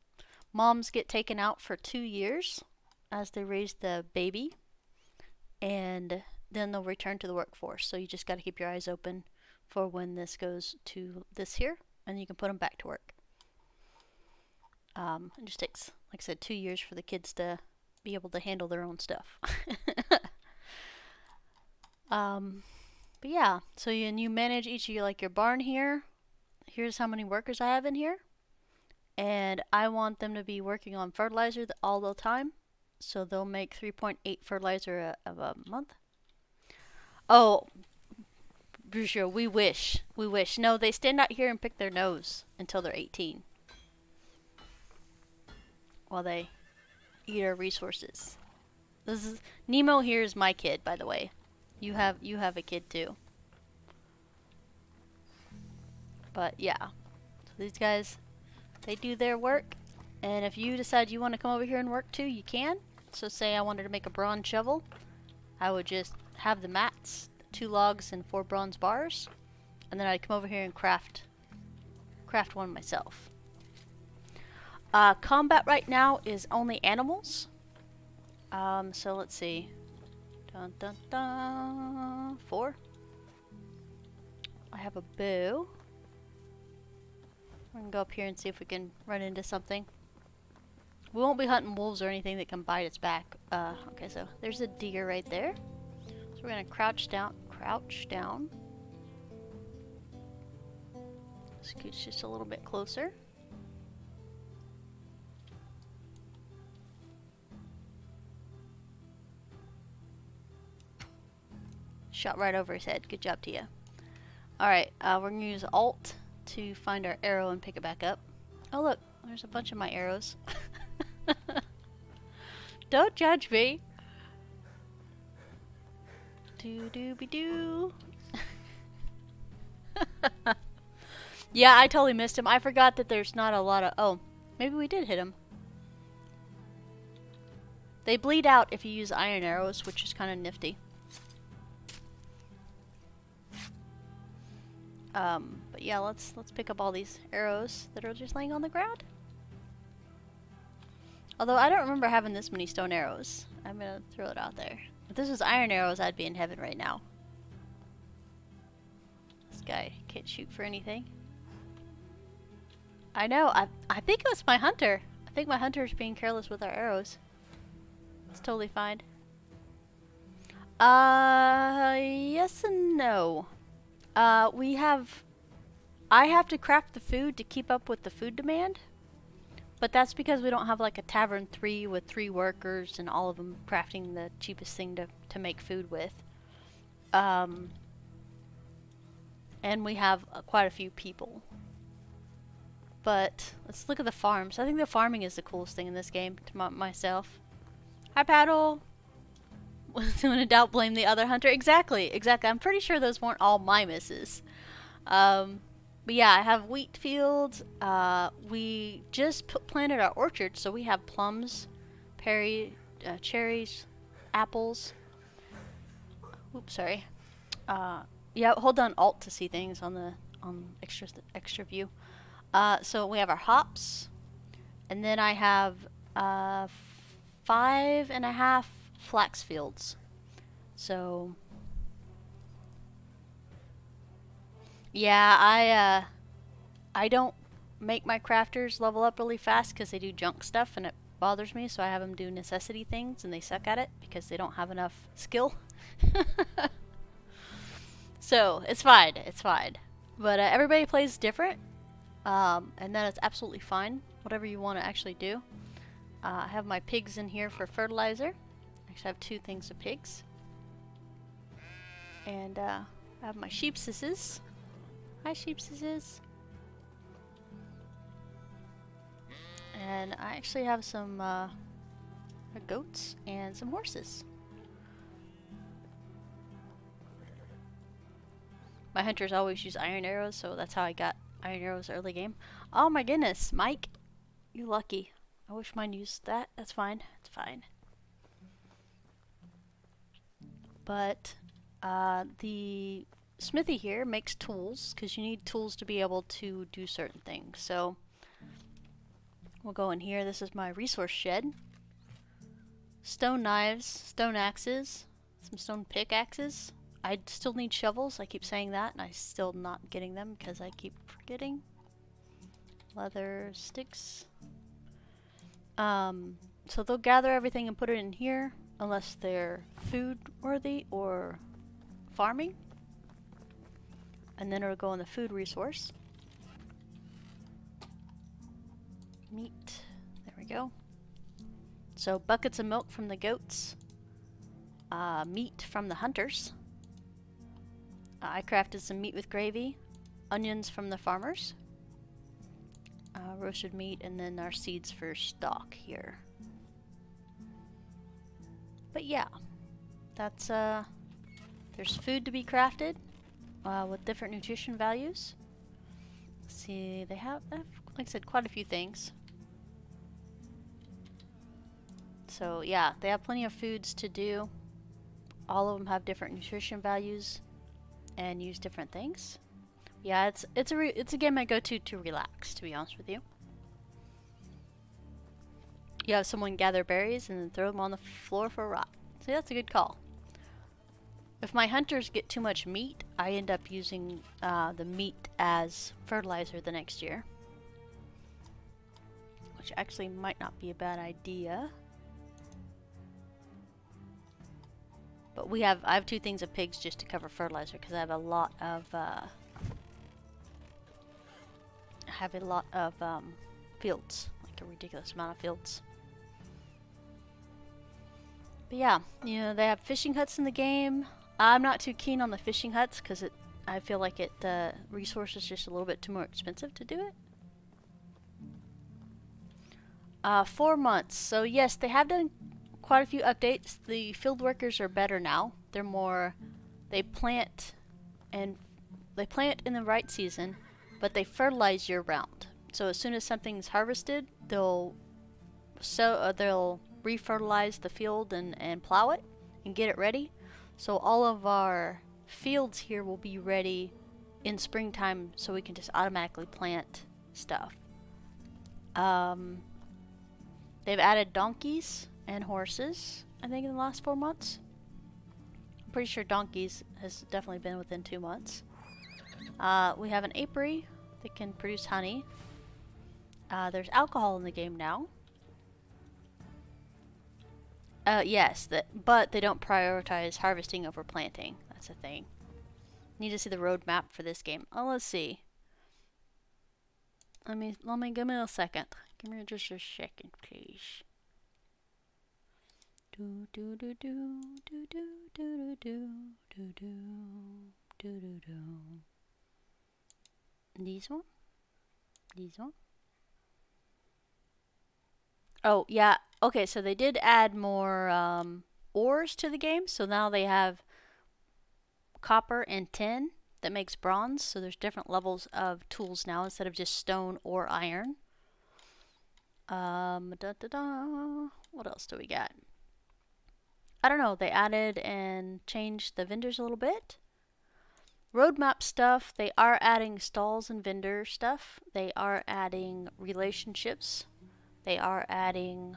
Moms get taken out for 2 years as they raise the baby, and then they'll return to the workforce. So you just got to keep your eyes open for when this goes to this here, and you can put them back to work. It just takes, like I said, 2 years for the kids to be able to handle their own stuff. But yeah, so you manage each of your barn here. Here's how many workers I have in here. And I want them to be working on fertilizer all the time. So they'll make 3.8 fertilizer a month. Oh, Brucio, we wish. No, they stand out here and pick their nose until they're 18. While they eat our resources. Nemo here is my kid, by the way. You have a kid too. But yeah. So these guys, they do their work. And if you decide you want to come over here and work too, you can. So say I wanted to make a bronze shovel, I would just have the mats, 2 logs and 4 bronze bars, and then I'd come over here and craft one myself. Combat right now is only animals. So let's see. Dun dun dun. 4. I have a bow. We're gonna go up here and see if we can run into something. We won't be hunting wolves or anything that can bite its back. Okay, so there's a deer right there. So we're gonna crouch down. Scooch just a little bit closer. Shot right over his head. Good job to you. Alright, we're gonna use Alt to find our arrow and pick it back up. Oh look, there's a bunch of my arrows. Don't judge me. Doo-doo-be-doo. Yeah, I totally missed him. I forgot that there's not a lot of... Oh, maybe we did hit him. They bleed out if you use iron arrows, which is kind of nifty. But yeah, let's pick up all these arrows that are just laying on the ground. Although I don't remember having this many stone arrows. I'm gonna throw it out there. If this was iron arrows, I'd be in heaven right now. This guy can't shoot for anything. I know, I think it was my hunter. I think my hunter's being careless with our arrows. It's totally fine. Yes and no. I have to craft the food to keep up with the food demand. But that's because we don't have like a tavern 3 with 3 workers and all of them crafting the cheapest thing to make food with. And we have quite a few people. But let's look at the farms. I think the farming is the coolest thing in this game to myself. Hi, Paddle. When in doubt, blame the other hunter. Exactly. I'm pretty sure those weren't all my misses. But yeah, I have wheat fields. We just planted our orchard, so we have plums, cherries, apples. Oops, sorry. Yeah, hold down Alt to see things on the extra view. So we have our hops, and then I have 5.5 flax fields. So yeah, I don't make my crafters level up really fast because they do junk stuff and it bothers me, so I have them do necessity things and they suck at it because they don't have enough skill. So it's fine, but everybody plays different, and that is absolutely fine, whatever you want to actually do. I have my pigs in here for fertilizer. Actually, I have 2 things of pigs. And I have my sheepsesses. Hi, sheepsesses. And I actually have some goats and some horses. My hunters always use iron arrows, so that's how I got iron arrows early game. Oh my goodness, Mike, you lucky. I wish mine used that. That's fine. It's fine. But the smithy here makes tools because you need tools to be able to do certain things. So we'll go in here. This is my resource shed. Stone knives, stone axes, some stone pickaxes. I still need shovels. I keep saying that and I'm still not getting them because I keep forgetting. Leather sticks. So they'll gather everything and put it in here unless they're food worthy or farming. And then it'll go in the food resource. Meat. There we go. So buckets of milk from the goats. Meat from the hunters. I crafted some meat with gravy. Onions from the farmers. Roasted meat, and then our seeds for stock here. But yeah, that's there's food to be crafted with different nutrition values. Let's see, they have, like I said, quite a few things. So yeah, they have plenty of foods to do. All of them have different nutrition values and use different things. Yeah, it's a game I go to relax, to be honest with you. You have someone gather berries and then throw them on the floor for a rot. So that's a good call. If my hunters get too much meat, I end up using the meat as fertilizer the next year. which actually might not be a bad idea. But I have 2 things of pigs just to cover fertilizer because I have a lot of fields, like a ridiculous amount of fields. But yeah, you know, they have fishing huts in the game. I'm not too keen on the fishing huts because I feel like resources just a little bit too more expensive to do it. 4 months. So yes, they have done quite a few updates. The field workers are better now. They're more, they plant in the right season, but they fertilize year round. So as soon as something's harvested, they'll re-fertilize the field and plow it and get it ready. So all of our fields here will be ready in springtime, so we can just automatically plant stuff. They've added donkeys and horses, I think, in the last 4 months. I'm pretty sure donkeys has definitely been within 2 months. We have an apiary that can produce honey. There's alcohol in the game now. Yes, but they don't prioritize harvesting over planting. That's a thing. Need to see the roadmap for this game. Oh, let's see. Give me a second. Give me just a second, please. Do do do do do do do do do do do do do. These one? These one? Oh, yeah. Okay, so they did add more ores to the game. So now they have copper and tin that makes bronze. So there's different levels of tools now instead of just stone or iron. What else do we got? I don't know. They added and changed the vendors a little bit. Roadmap stuff. They are adding stalls and vendor stuff. They are adding relationships. They are adding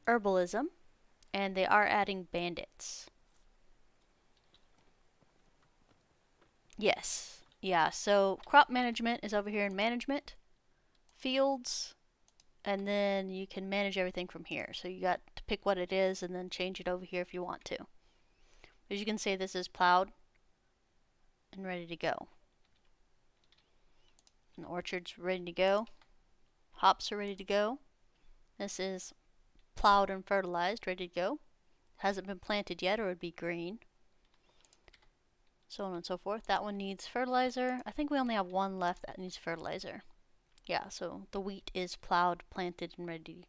herbalism, and they are adding bandits. Yes. Yeah, so crop management is over here in management, fields, and then you can manage everything from here. So you got to pick what it is and then change it over here if you want to. As you can see, this is plowed and ready to go. And the orchard's ready to go. Hops are ready to go. This is plowed and fertilized, ready to go. Hasn't been planted yet, or it would be green. So on and so forth. That one needs fertilizer. I think we only have one left that needs fertilizer. Yeah, so the wheat is plowed, planted, and ready.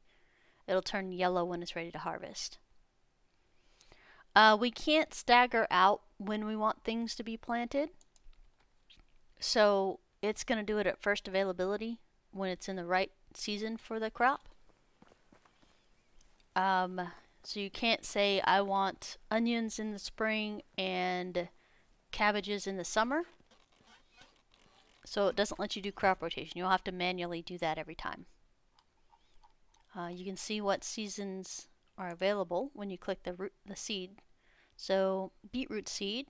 It'll turn yellow when it's ready to harvest. We can't stagger out when we want things to be planted. So it's going to do it at first availability when it's in the right season for the crop. So you can't say I want onions in the spring and cabbages in the summer. So it doesn't let you do crop rotation. You'll have to manually do that every time. You can see what seasons are available when you click the seed. So beetroot seed,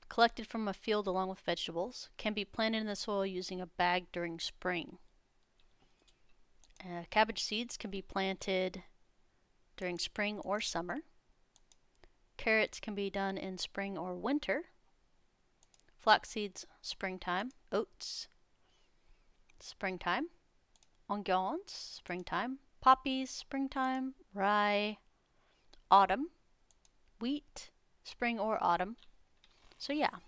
collected from a field along with vegetables, can be planted in the soil using a bag during spring. Cabbage seeds can be planted during spring or summer. Carrots can be done in spring or winter. Flax seeds, springtime. Oats, springtime. Onions, springtime. Poppies, springtime. Rye, autumn. Wheat, spring or autumn. So yeah.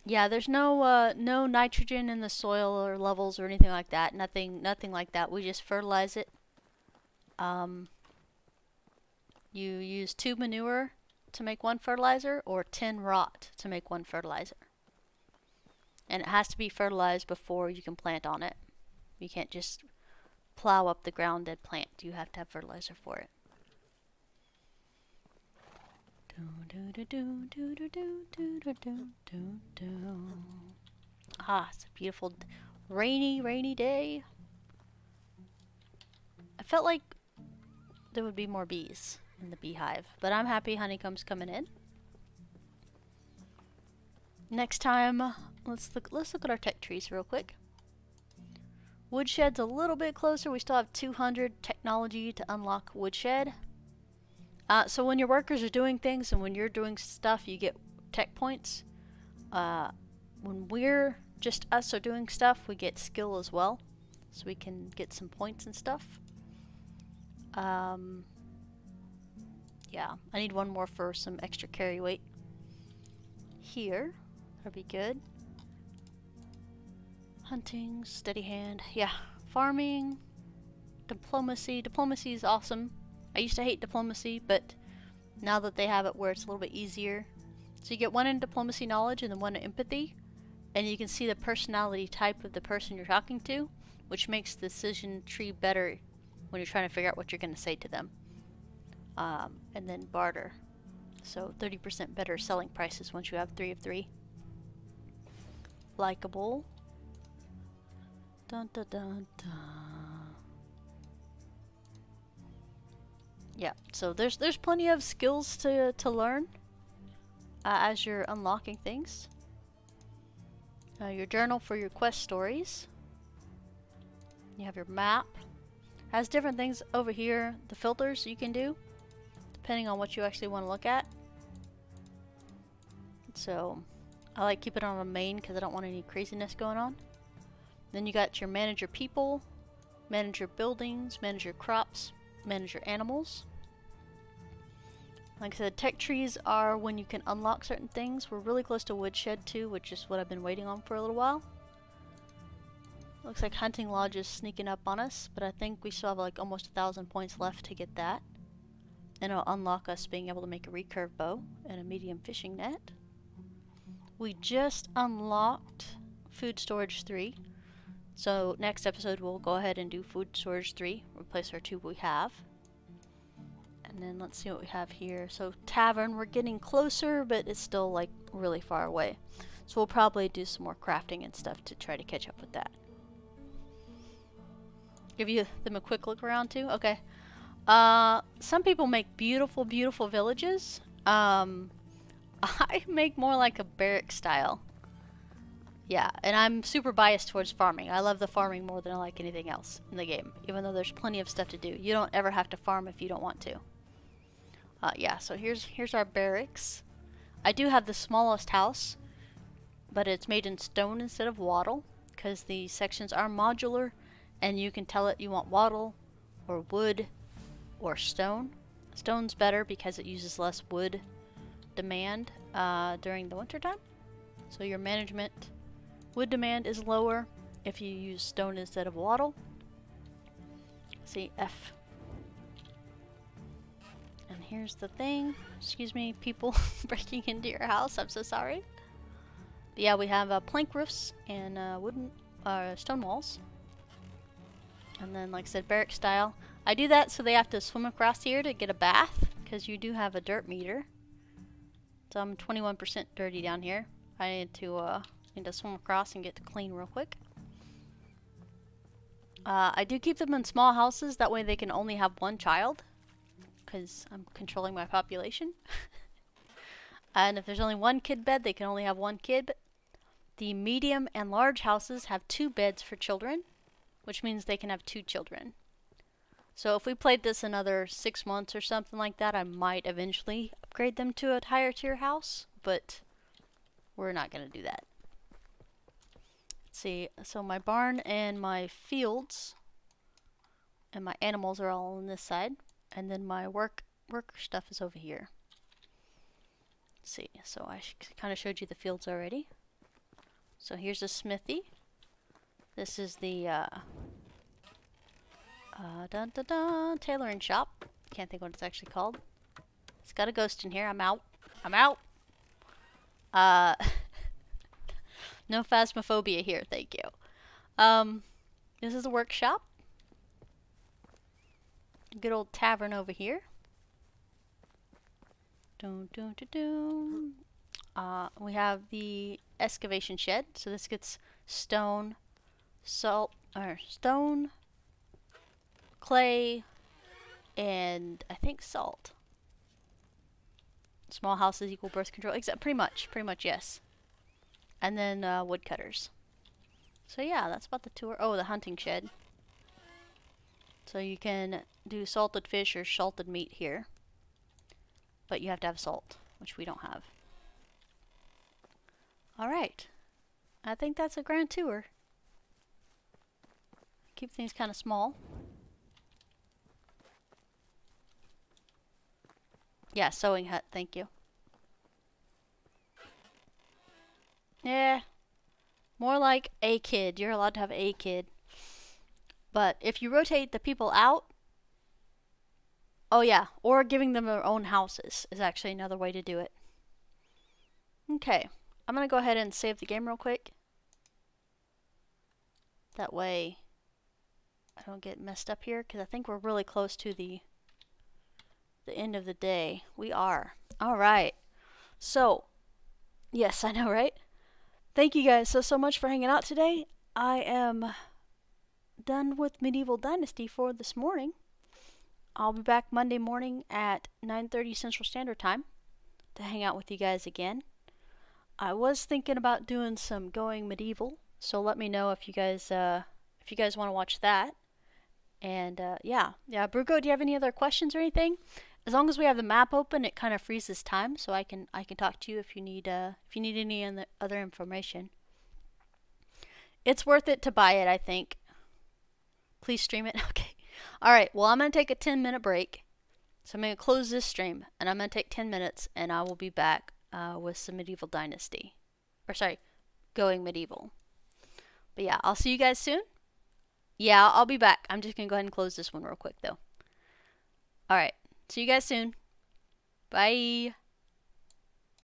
Yeah, there's no nitrogen in the soil or levels or anything like that. Nothing like that. We just fertilize it. You use 2 manure to make 1 fertilizer, or 10 rot to make 1 fertilizer. And it has to be fertilized before you can plant on it. You can't just plow up the ground and plant. You have to have fertilizer for it. Ah, it's a beautiful rainy day. I felt like there would be more bees in the beehive, but I'm happy honeycomb's coming in. Next time, let's look at our tech trees real quick. Woodshed's a little bit closer. We still have 200 technology to unlock Woodshed. So when your workers are doing things and when you're doing stuff, you get tech points. When we're just us are doing stuff, we get skill as well. So we can get some points and stuff. Yeah, I need one more for some extra carry weight. Here, that'll be good. Hunting, steady hand, yeah. Farming, diplomacy. Diplomacy is awesome. I used to hate diplomacy, but now that they have it where it's a little bit easier. So you get one in diplomacy knowledge and then one in empathy. And you can see the personality type of the person you're talking to, which makes the decision tree better when you're trying to figure out what you're going to say to them. And then barter. So 30% better selling prices once you have 3 of 3. Likeable. Dun dun dun dun. Yeah, so there's plenty of skills to learn as you're unlocking things. Your journal for your quest stories. You have your map. Has different things over here. The filters you can do depending on what you actually want to look at. So I like keep it on a main because I don't want any craziness going on. Then you got your manage your people, manage your buildings, manage your crops, manage your animals. Like I said, tech trees are when you can unlock certain things. We're really close to Woodshed too, which is what I've been waiting on for a little while. Looks like Hunting Lodge is sneaking up on us, but I think we still have like almost 1,000 points left to get that. And it'll unlock us being able to make a recurve bow and a medium fishing net. We just unlocked Food Storage 3. So next episode we'll go ahead and do Food Storage 3, replace our 2 we have. And then let's see what we have here. So Tavern, we're getting closer, but it's still like really far away. So we'll probably do some more crafting and stuff to try to catch up with that. Give you them a quick look around too? Okay. Some people make beautiful, beautiful villages. I make more like a barrack style. Yeah, and I'm super biased towards farming. I love the farming more than I like anything else in the game, even though there's plenty of stuff to do. You don't ever have to farm if you don't want to. Yeah, so here's our barracks. I do have the smallest house, but it's made in stone instead of wattle, because the sections are modular, and you can tell it you want wattle, or wood, or stone. Stone's better because it uses less wood demand during the winter time. So your management wood demand is lower if you use stone instead of wattle. See, F. And here's the thing. Excuse me, people breaking into your house. I'm so sorry. But yeah, we have plank roofs and wooden stone walls. And then, like I said, barrack style. I do that so they have to swim across here to get a bath, because you do have a dirt meter. So I'm 21% dirty down here. I need to swim across and get to clean real quick. I do keep them in small houses, that way they can only have one child, because I'm controlling my population. And if there's only one kid bed, they can only have one kid. The medium and large houses have 2 beds for children, which means they can have 2 children. So if we played this another 6 months or something like that, I might eventually upgrade them to a higher tier house, but we're not going to do that. Let's see, so my barn and my fields and my animals are all on this side, and then my worker stuff is over here. Let's see, so I kind of showed you the fields already. So here's a smithy. This is the tailoring shop. Can't think what it's actually called. It's got a ghost in here. I'm out. I'm out. No phasmophobia here, thank you. This is a workshop. Good old tavern over here. We have the excavation shed. So this gets stone, salt, or stone, clay, and I think salt. Small houses equal birth control. Pretty much, yes. And then woodcutters. So yeah, that's about the tour. Oh, the hunting shed. So you can do salted fish or salted meat here. But you have to have salt, which we don't have. Alright. I think that's a grand tour. Keep things kind of small. Yeah, sewing hut, thank you. Yeah. More like a kid. You're allowed to have a kid. But if you rotate the people out, oh yeah, or giving them their own houses is actually another way to do it. Okay, I'm gonna go ahead and save the game real quick. That way I don't get messed up here, because I think we're really close to the end of the day. We are. Alright. So, yes, I know, right? Thank you guys so much for hanging out today. I am done with Medieval Dynasty for this morning. I'll be back Monday morning at 9:30 Central Standard Time to hang out with you guys again. I was thinking about doing some Going Medieval, so let me know if you guys want to watch that. And yeah, Brugo, do you have any other questions or anything? As long as we have the map open, it kind of freezes time, so I can talk to you if you need any other information. It's worth it to buy it, I think. Please stream it. Okay. All right. Well, I'm gonna take a 10-minute break, so I'm gonna close this stream, and I'm gonna take 10 minutes, and I will be back with some Medieval Dynasty, or sorry, Going Medieval. But yeah, I'll see you guys soon. Yeah, I'll be back. I'm just gonna go ahead and close this one real quick though. All right. See you guys soon. Bye.